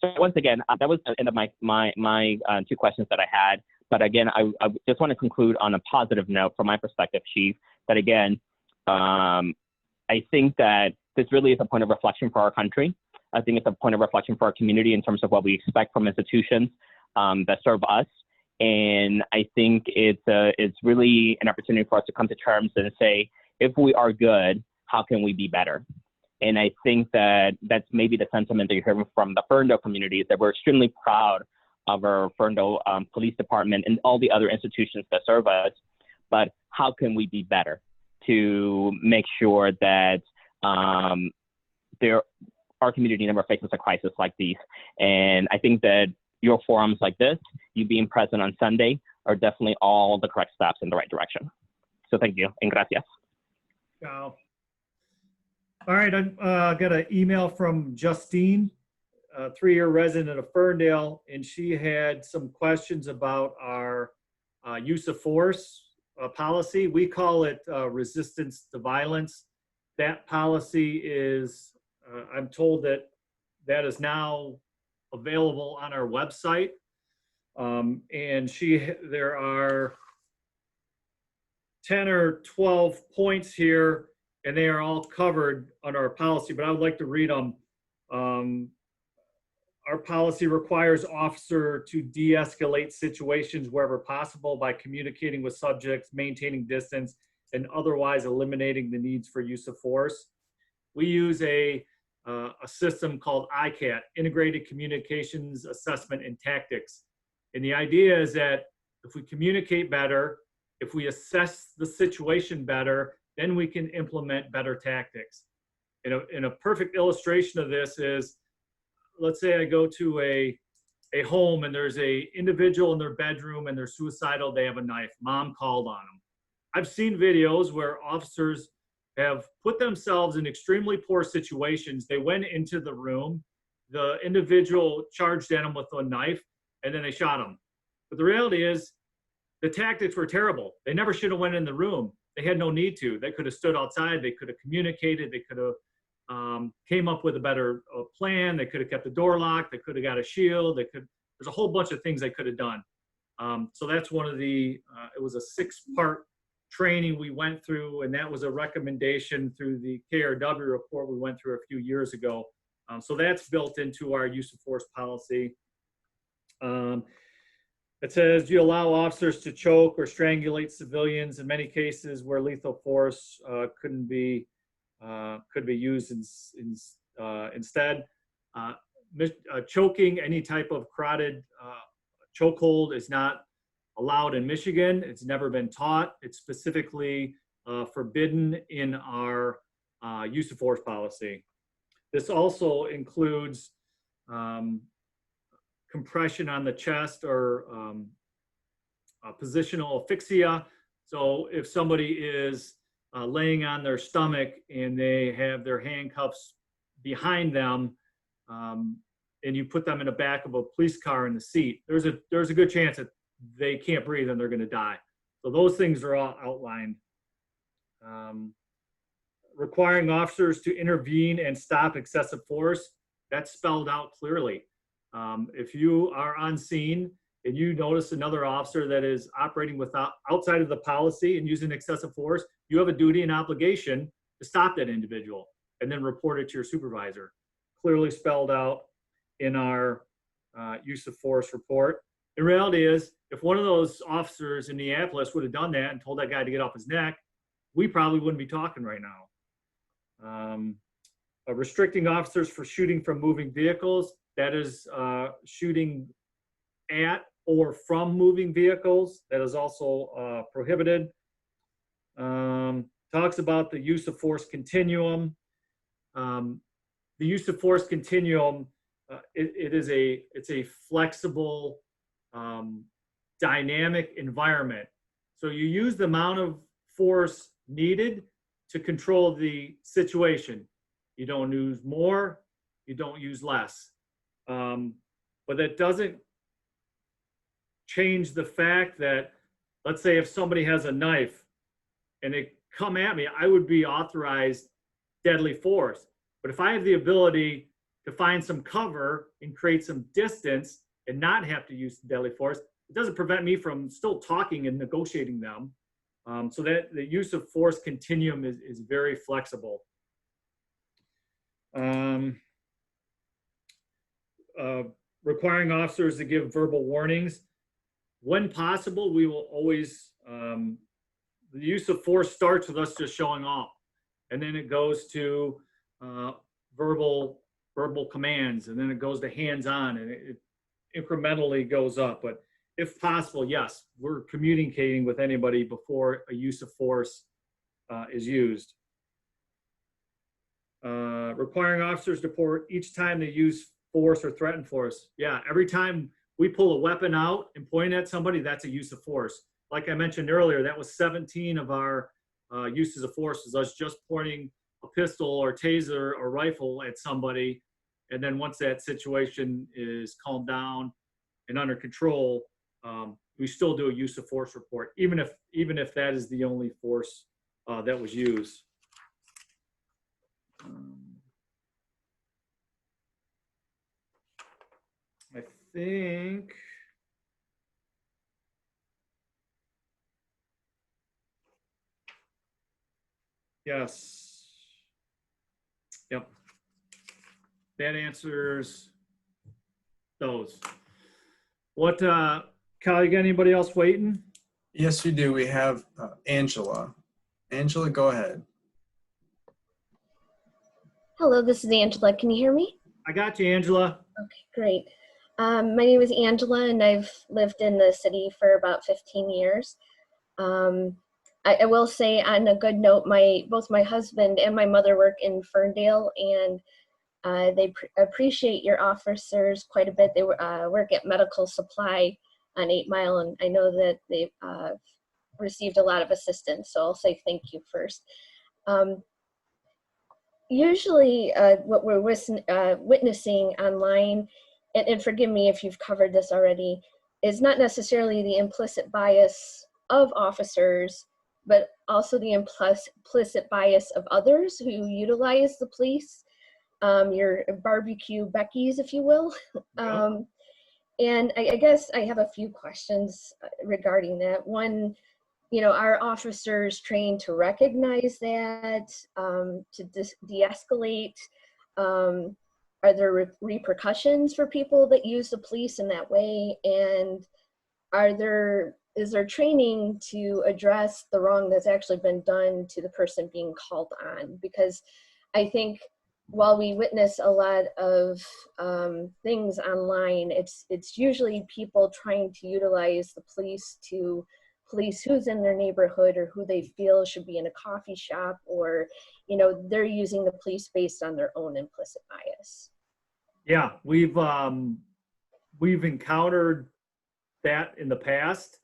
So once again, that was the end of my 2 questions that I had. But again, I just want to conclude on a positive note from my perspective, Chief, that again, I think that this really is a point of reflection for our country. I think it's a point of reflection for our community in terms of what we expect from institutions that serve us. And I think it's really an opportunity for us to come to terms and say, if we are good, how can we be better? And I think that that's maybe the sentiment that you're hearing from the Ferndale community, is that we're extremely proud of our Ferndale Police Department and all the other institutions that serve us. But how can we be better to make sure that our community never faces a crisis like these? And I think that your forums like this, you being present on Sunday, are definitely all the correct steps in the right direction. So thank you, and gracias. Ciao. All right, I got an email from Justine, a 3-year resident of Ferndale, and she had some questions about our use of force policy. We call it resistance to violence. That policy is, I'm told that is now available on our website. And there are 10 or 12 points here, and they are all covered on our policy, but I would like to read them. Our policy requires officer to de-escalate situations wherever possible by communicating with subjects, maintaining distance, and otherwise eliminating the needs for use of force. We use a system called ICAT, Integrated Communications Assessment and Tactics. And the idea is that if we communicate better, if we assess the situation better, then we can implement better tactics. And a perfect illustration of this is, let's say I go to a home and there's a individual in their bedroom and they're suicidal, they have a knife, mom called on them. I've seen videos where officers have put themselves in extremely poor situations. They went into the room, the individual charged at them with a knife, and then they shot him. But the reality is, the tactics were terrible. They never should have went in the room. They had no need to. They could have stood outside. They could have communicated. They could have came up with a better plan. They could have kept the door locked. They could have got a shield. There's a whole bunch of things they could have done. So that's one of the, it was a 6-part training we went through, and that was a recommendation through the KRW report we went through a few years ago. So that's built into our use of force policy. It says you allow officers to choke or strangulate civilians in many cases where lethal force could be used instead. Choking, any type of carotid chokehold, is not allowed in Michigan. It's never been taught. It's specifically forbidden in our use of force policy. This also includes compression on the chest or positional asphyxia. So if somebody is laying on their stomach and they have their handcuffs behind them, and you put them in the back of a police car in the seat, there's a good chance that they can't breathe and they're going to die. So those things are all outlined. Requiring officers to intervene and stop excessive force, that's spelled out clearly. If you are on scene and you notice another officer that is operating outside of the policy and using excessive force, you have a duty and obligation to stop that individual and then report it to your supervisor. Clearly spelled out in our use of force report. The reality is, if one of those officers in Minneapolis would have done that and told that guy to get off his neck, we probably wouldn't be talking right now. Restricting officers for shooting from moving vehicles, that is shooting at or from moving vehicles, that is also prohibited. Talks about the use of force continuum. The use of force continuum, it's a flexible, dynamic environment. So you use the amount of force needed to control the situation. You don't use more, you don't use less. But that doesn't change the fact that, let's say if somebody has a knife and they come at me, I would be authorized deadly force. But if I have the ability to find some cover and create some distance and not have to use deadly force, it doesn't prevent me from still talking and negotiating them. So that the use of force continuum is very flexible. Requiring officers to give verbal warnings. When possible, we will always, the use of force starts with us just showing off. And then it goes to verbal commands, and then it goes to hands-on, and it incrementally goes up. But if possible, yes, we're communicating with anybody before a use of force is used. Requiring officers to report each time they use force or threaten force. Yeah, every time we pull a weapon out and point at somebody, that's a use of force. Like I mentioned earlier, that was 17 of our uses of force, is us just pointing a pistol or taser or rifle at somebody. And then once that situation is calmed down and under control, we still do a use of force report, even if that is the only force that was used. I think, yes. Yep. That answers those. What, Kyle, you got anybody else waiting? Yes, we do. We have Angela. Angela, go ahead. Hello, this is Angela. Can you hear me? I got you, Angela. Okay, great. My name is Angela, and I've lived in the city for about 15 years. I will say, on a good note, both my husband and my mother work in Ferndale, and they appreciate your officers quite a bit. They work at Medical Supply on 8 Mile, and I know that they've received a lot of assistance, so I'll say thank you first. Usually what we're witnessing online, and forgive me if you've covered this already, is not necessarily the implicit bias of officers, but also the implicit bias of others who utilize the police, your barbecue Beckies, if you will. And I guess I have a few questions regarding that. One, are officers trained to recognize that, to de-escalate? Are there repercussions for people that use the police in that way? And is there training to address the wrong that's actually been done to the person being called on? Because I think while we witness a lot of things online, it's usually people trying to utilize the police to police who's in their neighborhood or who they feel should be in a coffee shop, or they're using the police based on their own implicit bias. Yeah, we've encountered that in the past.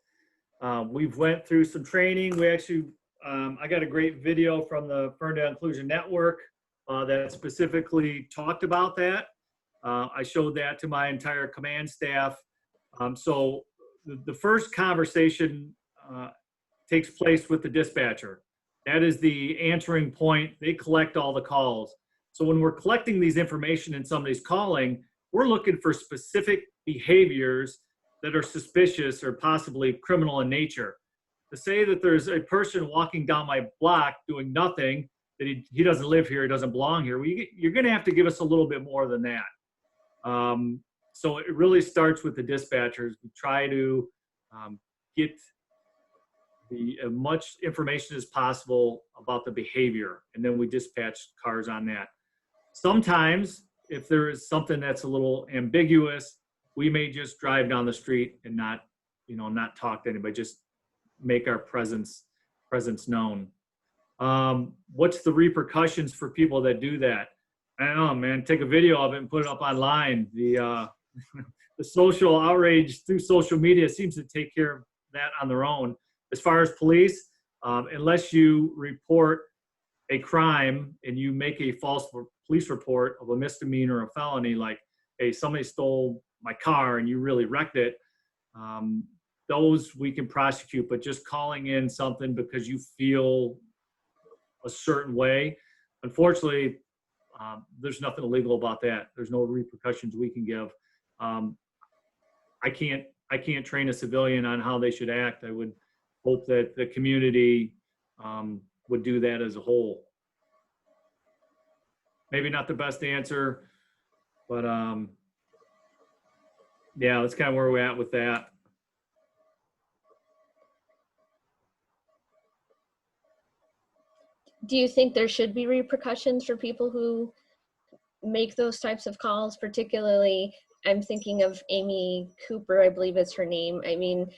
We've went through some training. We actually, I got a great video from the Ferndale Inclusion Network that specifically talked about that. I showed that to my entire command staff. So the first conversation takes place with the dispatcher. That is the answering point. They collect all the calls. So when we're collecting these information and somebody's calling, we're looking for specific behaviors that are suspicious or possibly criminal in nature. To say that there's a person walking down my block doing nothing, that he doesn't live here, he doesn't belong here, you're gonna have to give us a little bit more than that. So it really starts with the dispatchers. We try to get as much information as possible about the behavior, and then we dispatch cars on that. Sometimes, if there is something that's a little ambiguous, we may just drive down the street and not talk to anybody, just make our presence known. What's the repercussions for people that do that? I don't know, man. Take a video of it and put it up online. The social outrage through social media seems to take care of that on their own. As far as police, unless you report a crime and you make a false police report of a misdemeanor or a felony, like, hey, somebody stole my car and you really wrecked it, those we can prosecute. But just calling in something because you feel a certain way, unfortunately, there's nothing illegal about that. There's no repercussions we can give. I can't train a civilian on how they should act. I would hope that the community would do that as a whole. maybe not the best answer, but yeah, that's kind of where we're at with that. Do you think there should be repercussions for people who make those types of calls? Particularly, I'm thinking of Amy Cooper, I believe is her name. I mean,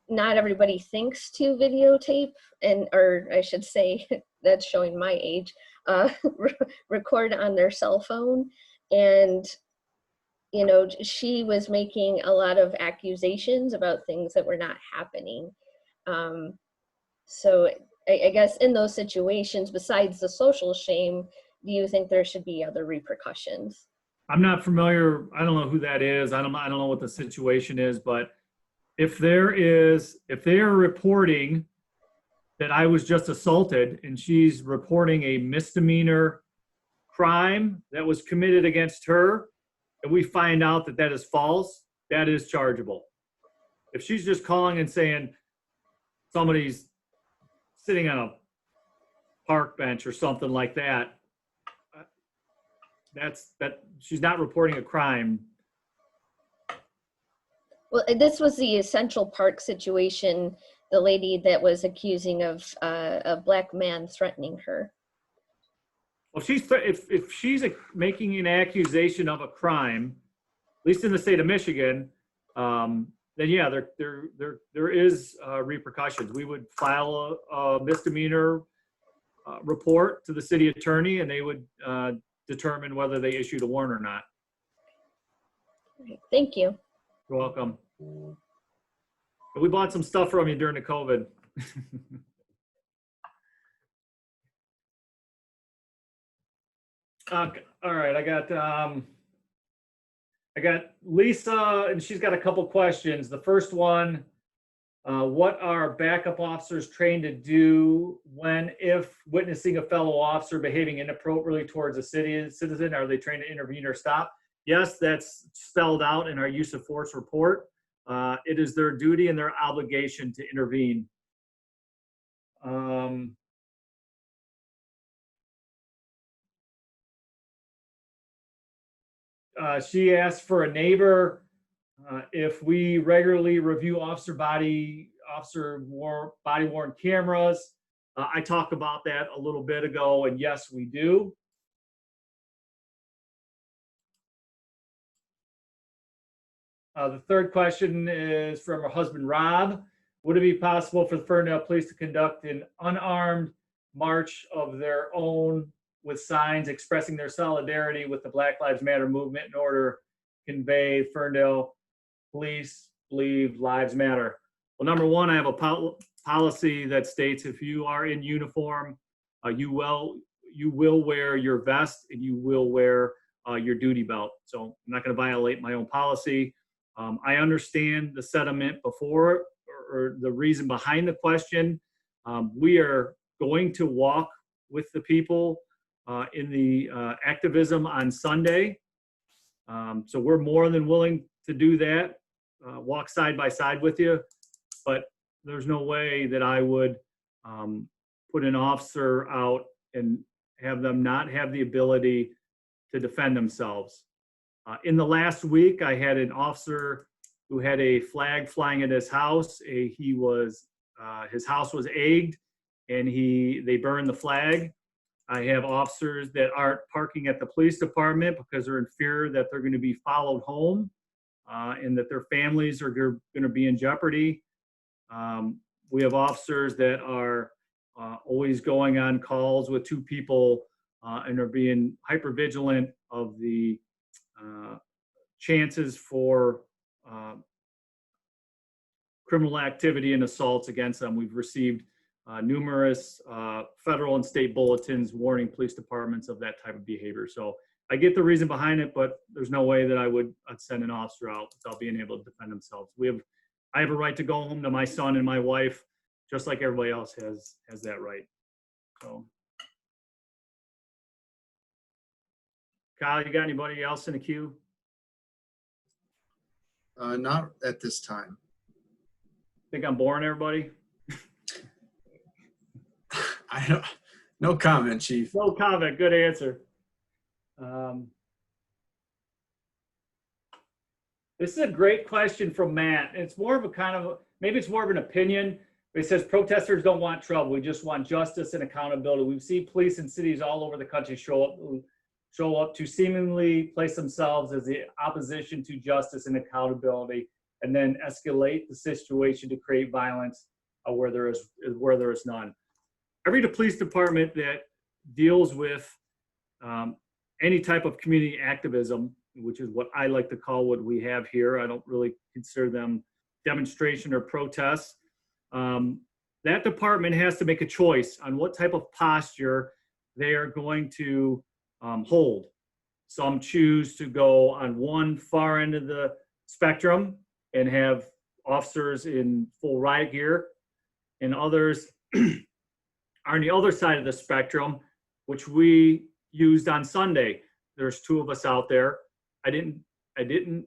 not everybody thinks to videotape, and, or I should say, that's showing my age, record on their cell phone. And, you know, she was making a lot of accusations about things that were not happening. So I guess in those situations, besides the social shame, do you think there should be other repercussions? I'm not familiar. I don't know who that is. I don't know what the situation is, but if they are reporting that I was just assaulted and she's reporting a misdemeanor crime that was committed against her, and we find out that that is false, that is chargeable. If she's just calling and saying somebody's sitting on a park bench or something like that, she's not reporting a crime. Well, this was the Central Park situation, the lady that was accusing of a black man threatening her. Well, if she's making an accusation of a crime, at least in the state of Michigan, then yeah, there is repercussions. We would file a misdemeanor report to the city attorney, and they would determine whether they issued a warrant or not. Thank you. You're welcome. We bought some stuff from you during the COVID. Okay. All right, I got Lisa, and she's got a couple questions. The first one, what are backup officers trained to do if witnessing a fellow officer behaving inappropriately towards a citizen? Are they trained to intervene or stop? Yes, that's spelled out in our use of force report. It is their duty and their obligation to intervene. She asked for a neighbor if we regularly review body worn cameras. I talked about that a little bit ago, and yes, we do. The third question is from her husband, Rob. Would it be possible for the Ferndale Police to conduct an unarmed march of their own with signs expressing their solidarity with the Black Lives Matter movement in order to convey Ferndale Police believe lives matter? Well, number one, I have a policy that states if you are in uniform, you will wear your vest and you will wear your duty belt. So I'm not going to violate my own policy. I understand the sentiment before or the reason behind the question. We are going to walk with the people in the activism on Sunday. So we're more than willing to do that, walk side by side with you, but there's no way that I would put an officer out and have them not have the ability to defend themselves. In the last week, I had an officer who had a flag flying at his house. His house was egged, and they burned the flag. I have officers that aren't parking at the police department because they're in fear that they're going to be followed home and that their families are going to be in jeopardy. We have officers that are always going on calls with two people and are being hyper vigilant of the chances for criminal activity and assaults against them. We've received numerous federal and state bulletins warning police departments of that type of behavior. So I get the reason behind it, but there's no way that I'd send an officer out without being able to defend themselves. I have a right to go home to my son and my wife, just like everybody else has that right. So, Kyle, you got anybody else in the queue? Not at this time. Think I'm boring everybody? No comment, Chief. No comment. Good answer. This is a great question from Matt. It's more of a kind of, maybe it's more of an opinion. It says protesters don't want trouble. We just want justice and accountability. We've seen police in cities all over the country show up to seemingly place themselves as the opposition to justice and accountability, and then escalate the situation to create violence where there is none. Every police department that deals with any type of community activism, which is what I like to call what we have here. I don't really consider them demonstration or protests. That department has to make a choice on what type of posture they are going to hold. Some choose to go on one far end of the spectrum and have officers in full riot gear, and others are on the other side of the spectrum, which we used on Sunday. There's two of us out there. I didn't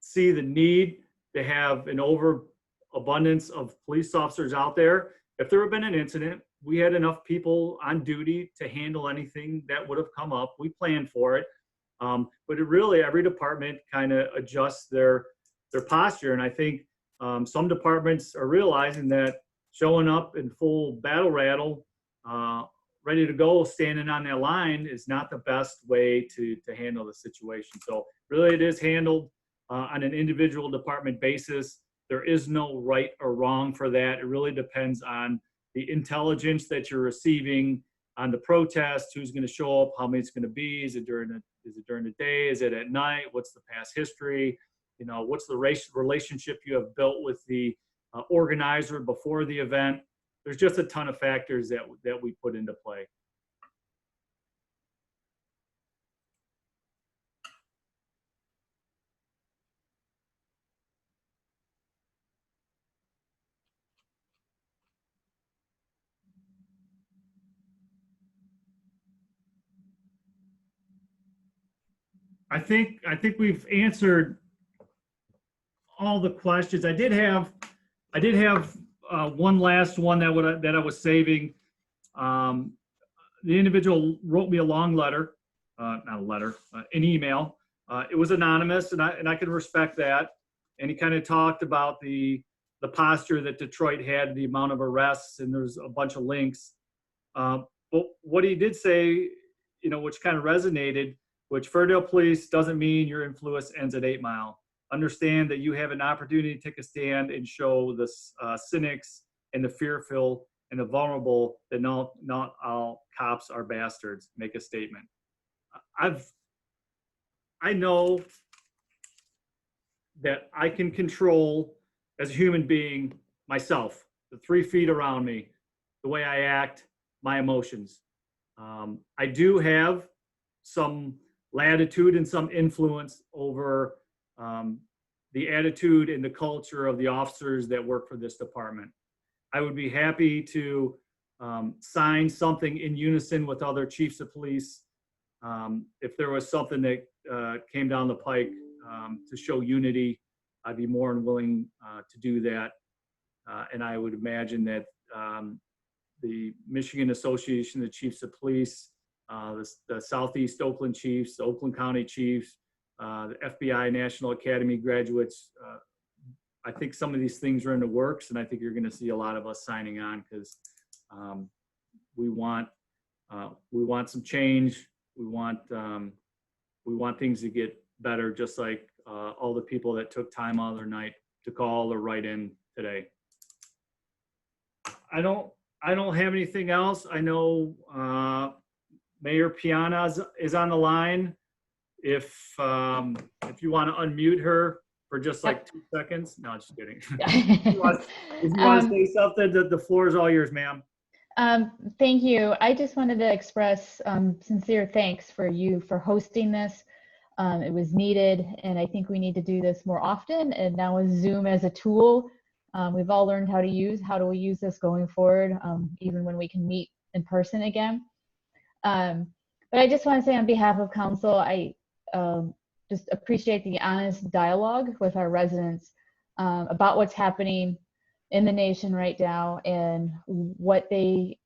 see the need to have an overabundance of police officers out there. If there had been an incident, we had enough people on duty to handle anything that would have come up. We planned for it. But it really, every department kind of adjusts their posture. And I think some departments are realizing that showing up in full battle rattle, ready to go, standing on that line is not the best way to handle the situation. So really it is handled on an individual department basis. There is no right or wrong for that. It really depends on the intelligence that you're receiving on the protest, who's going to show up, how many it's going to be, is it during the day, is it at night, what's the past history, you know, what's the relationship you have built with the organizer before the event. There's just a ton of factors that we put into play. I think we've answered all the questions. I did have one last one that I was saving. The individual wrote me a long letter, not a letter, an email. It was anonymous, and I can respect that. And he kind of talked about the posture that Detroit had, the amount of arrests, and there's a bunch of links. But what he did say, you know, which kind of resonated, which Ferndale Police doesn't mean your influence ends at 8 Mile. Understand that you have an opportunity to take a stand and show the cynics and the fearful and the vulnerable that not all cops are bastards. Make a statement. I know that I can control, as a human being, myself, the 3 feet around me, the way I act, my emotions. I do have some latitude and some influence over the attitude and the culture of the officers that work for this department. I would be happy to sign something in unison with other chiefs of police if there was something that came down the pike to show unity. I'd be more than willing to do that. And I would imagine that the Michigan Association of Chiefs of Police, the Southeast Oakland Chiefs, the Oakland County Chiefs, the FBI National Academy graduates. I think some of these things are in the works, and I think you're going to see a lot of us signing on because we want some change. We want things to get better, just like all the people that took time out of their night to call or write in today. I don't have anything else. I know Mayor Piana is on the line. If you want to unmute her for just like 2 seconds. No, just kidding. If you want to say something, the floor is all yours, ma'am. Thank you. I just wanted to express sincere thanks for you for hosting this. It was needed, and I think we need to do this more often. And now with Zoom as a tool, we've all learned how to we use this going forward, even when we can meet in person again. But I just want to say on behalf of council, I just appreciate the honest dialogue with our residents about what's happening in the nation right now and what they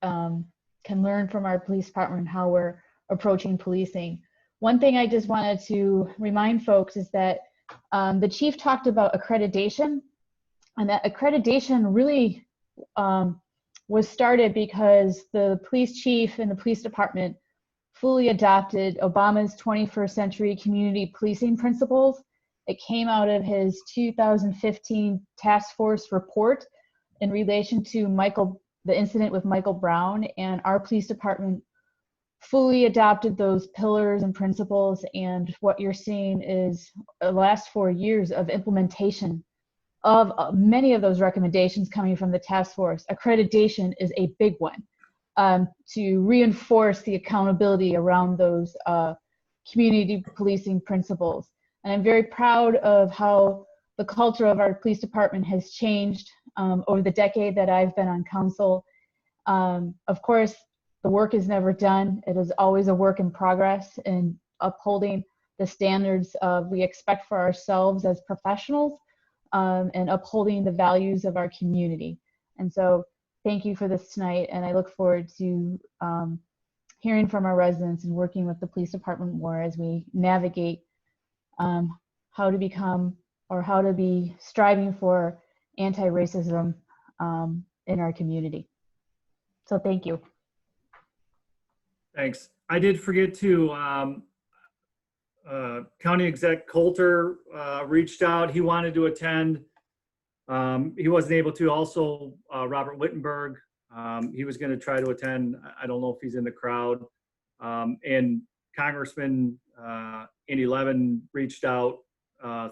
can learn from our police department how we're approaching policing. One thing I just wanted to remind folks is that the chief talked about accreditation, and that accreditation really was started because the police chief and the police department fully adopted Obama's 21st century community policing principles. It came out of his 2015 task force report in relation to the incident with Michael Brown, and our police department fully adopted those pillars and principles. And what you're seeing is the last 4 years of implementation of many of those recommendations coming from the task force. Accreditation is a big one to reinforce the accountability around those community policing principles. And I'm very proud of how the culture of our police department has changed over the decade that I've been on council. Of course, the work is never done. It is always a work in progress in upholding the standards we expect for ourselves as professionals, and upholding the values of our community. And so thank you for this tonight, and I look forward to hearing from our residents and working with the police department more as we navigate how to become, or how to be striving for anti-racism in our community. So thank you. Thanks. I did forget to, County Exec Coulter reached out. He wanted to attend. He wasn't able to. Also, Robert Wittenberg, he was going to try to attend. I don't know if he's in the crowd. And Congressman Andy Levin reached out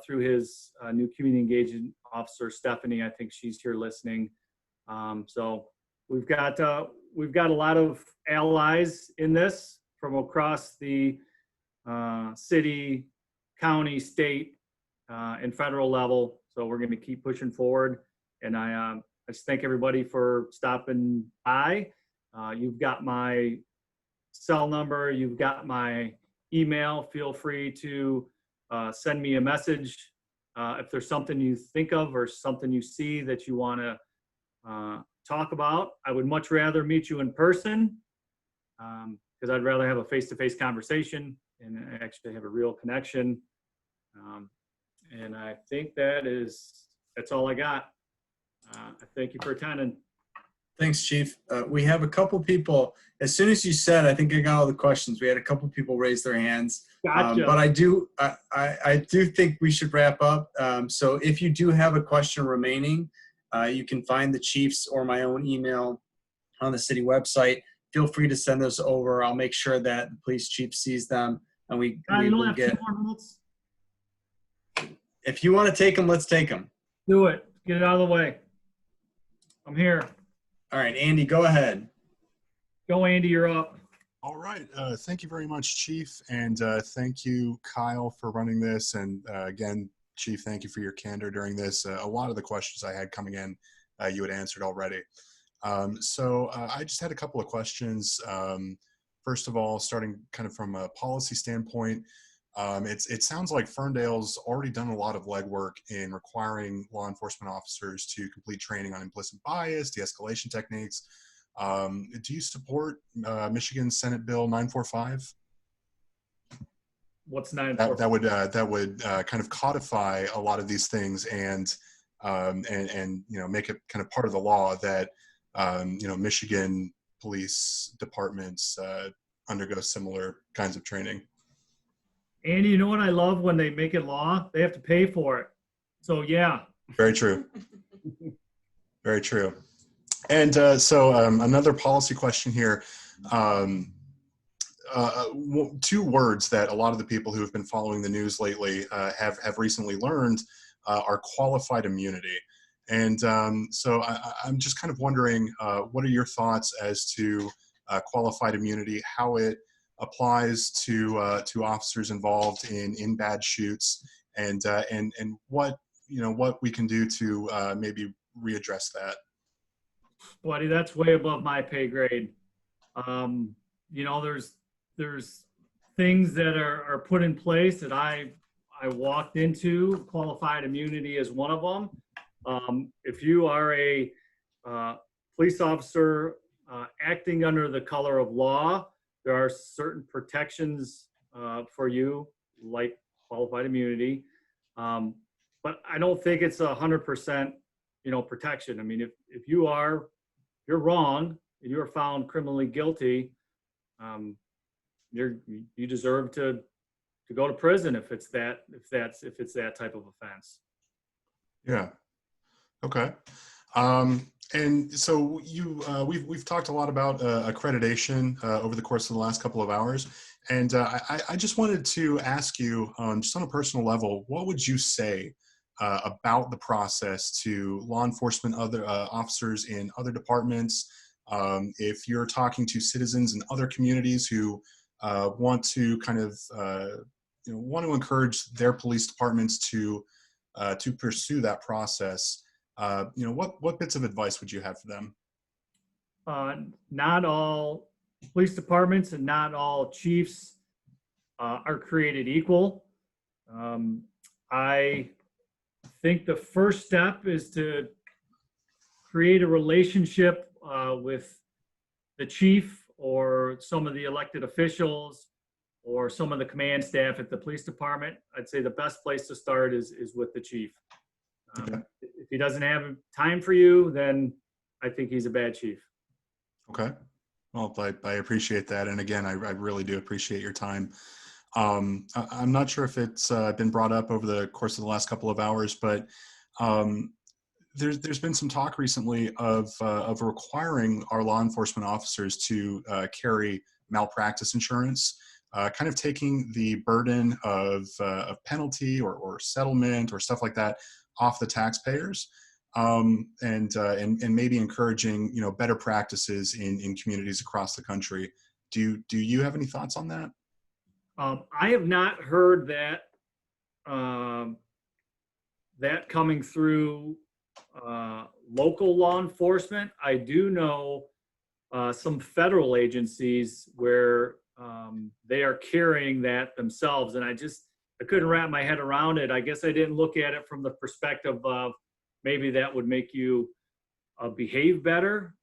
through his new community engagement officer, Stephanie. I think she's here listening. So we've got a lot of allies in this from across the city, county, state, and federal level. So we're going to keep pushing forward. And I just thank everybody for stopping by. You've got my cell number. You've got my email. Feel free to send me a message if there's something you think of or something you see that you want to talk about. I would much rather meet you in person because I'd rather have a face-to-face conversation and actually have a real connection. And I think that's all I got. I thank you for attending. Thanks, Chief. We have a couple people, as soon as you said, I think I got all the questions. We had a couple people raise their hands. Gotcha. But I do think we should wrap up. So if you do have a question remaining, you can find the Chief's or my own email on the city website. Feel free to send those over. I'll make sure that the police chief sees them, and we will get. 2 more minutes. If you want to take them, let's take them. Do it. Get it out of the way. I'm here. All right, Andy, go ahead. Go, Andy, you're up. All right. Thank you very much, Chief. And thank you, Kyle, for running this. And again, Chief, thank you for your candor during this. A lot of the questions I had coming in, you had answered already. So I just had a couple of questions. First of all, starting kind of from a policy standpoint, it sounds like Ferndale's already done a lot of legwork in requiring law enforcement officers to complete training on implicit bias, de-escalation techniques. Do you support Michigan Senate Bill 945? What's 945? That would kind of codify a lot of these things and make it kind of part of the law that Michigan police departments undergo similar kinds of training. Andy, you know what I love when they make it law? They have to pay for it. So yeah. Very true. Very true. And so another policy question here. 2 words that a lot of the people who have been following the news lately have recently learned are qualified immunity. And so I'm just kind of wondering, what are your thoughts as to qualified immunity, how it applies to officers involved in bad shoots, and what we can do to maybe readdress that? Buddy, that's way above my pay grade. There's things that are put in place that I walked into. Qualified immunity is one of them. If you are a police officer acting under the color of law, there are certain protections for you, like qualified immunity. But I don't think it's 100%, protection. I mean, if you're wrong and you're found criminally guilty, you deserve to go to prison if it's that type of offense. Yeah. Okay. And so we've talked a lot about accreditation over the course of the last couple of hours, and I just wanted to ask you, just on a personal level, what would you say about the process to law enforcement other officers in other departments? If you're talking to citizens in other communities who want to kind of want to encourage their police departments to pursue that process, what bits of advice would you have for them? Not all police departments and not all chiefs are created equal. I think the first step is to create a relationship with the chief or some of the elected officials or some of the command staff at the police department. I'd say the best place to start is with the chief. If he doesn't have time for you, then I think he's a bad chief. Okay. Well, I appreciate that. And again, I really do appreciate your time. I'm not sure if it's been brought up over the course of the last couple of hours, but there's been some talk recently of requiring our law enforcement officers to carry malpractice insurance, kind of taking the burden of penalty or settlement or stuff like that off the taxpayers, and maybe encouraging better practices in communities across the country. Do you have any thoughts on that? I have not heard that that coming through local law enforcement. I do know some federal agencies where they are carrying that themselves, and I couldn't wrap my head around it. I guess I didn't look at it from the perspective of maybe that would make you behave better.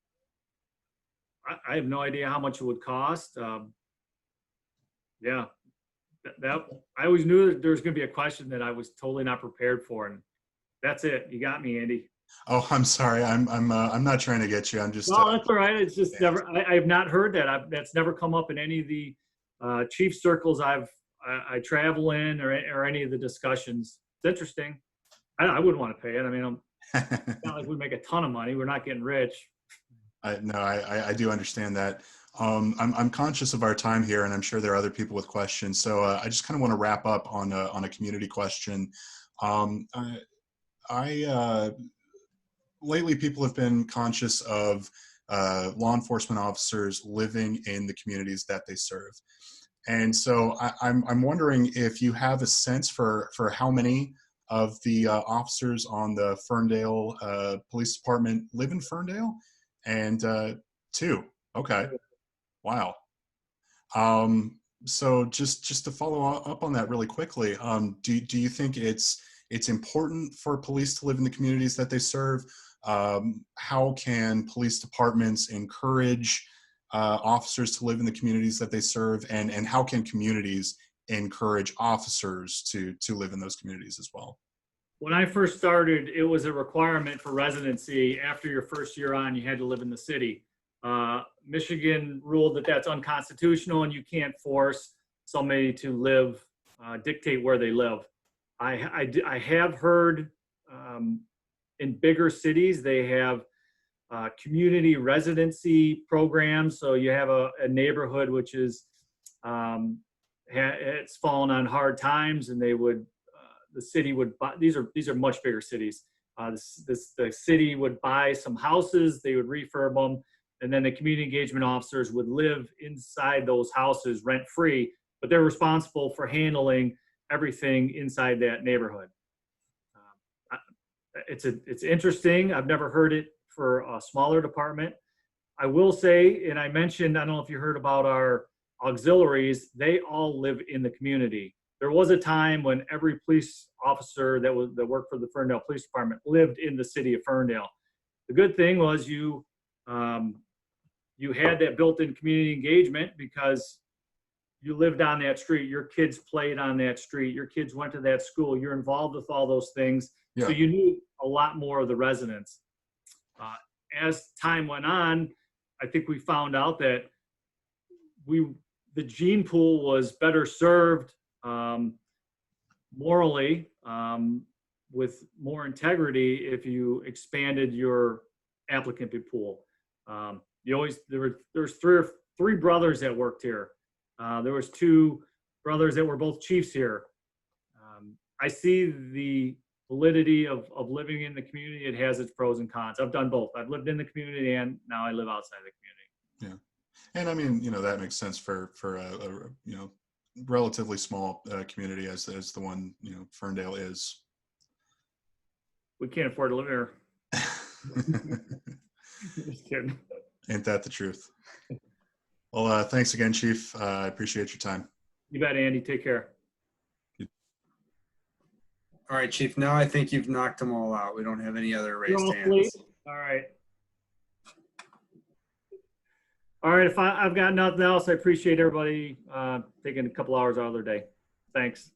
I have no idea how much it would cost. Yeah, that I always knew that there was going to be a question that I was totally not prepared for, and that's it. You got me, Andy. Oh, I'm sorry. I'm not trying to get you. I'm just. No, that's all right. It's just never. I have not heard that. That's never come up in any of the chief circles I travel in or any of the discussions. It's interesting. I wouldn't want to pay it. I mean, it's not like we make a ton of money. We're not getting rich. No, I do understand that. I'm conscious of our time here, and I'm sure there are other people with questions. So I just kind of want to wrap up on a community question. Lately, people have been conscious of law enforcement officers living in the communities that they serve. And so I'm wondering if you have a sense for how many of the officers on the Ferndale Police Department live in Ferndale, and 2. Okay, wow. So just to follow up on that really quickly, do you think it's important for police to live in the communities that they serve? How can police departments encourage officers to live in the communities that they serve, and how can communities encourage officers to live in those communities as well? When I first started, it was a requirement for residency. After your first year on, you had to live in the city. Michigan ruled that that's unconstitutional and you can't force somebody to live, dictate where they live. I have heard in bigger cities, they have community residency programs. So you have a neighborhood which is, it's fallen on hard times, and they would, the city would buy, these are much bigger cities. The city would buy some houses, they would refurb them, and then the community engagement officers would live inside those houses rent-free, but they're responsible for handling everything inside that neighborhood. It's interesting. I've never heard it for a smaller department. I will say, and I mentioned, I don't know if you heard about our auxiliaries, they all live in the community. There was a time when every police officer that worked for the Ferndale Police Department lived in the city of Ferndale. The good thing was you you had that built-in community engagement because you lived on that street, your kids played on that street, your kids went to that school, you're involved with all those things. Yeah. So you knew a lot more of the residents. As time went on, I think we found out that the gene pool was better served morally, with more integrity if you expanded your applicant pool. There's three brothers that worked here. There was two brothers that were both chiefs here. I see the validity of living in the community. It has its pros and cons. I've done both. I've lived in the community and now I live outside the community. Yeah. And I mean, that makes sense for a relatively small community as the one, Ferndale is. We can't afford to live here. Just kidding. Ain't that the truth? Well, thanks again, Chief. I appreciate your time. You bet, Andy. Take care. All right, Chief. Now I think you've knocked them all out. We don't have any other raised You're all hands. asleep? All right. All right. If I've got nothing else, I appreciate everybody taking a couple hours out of their day. Thanks.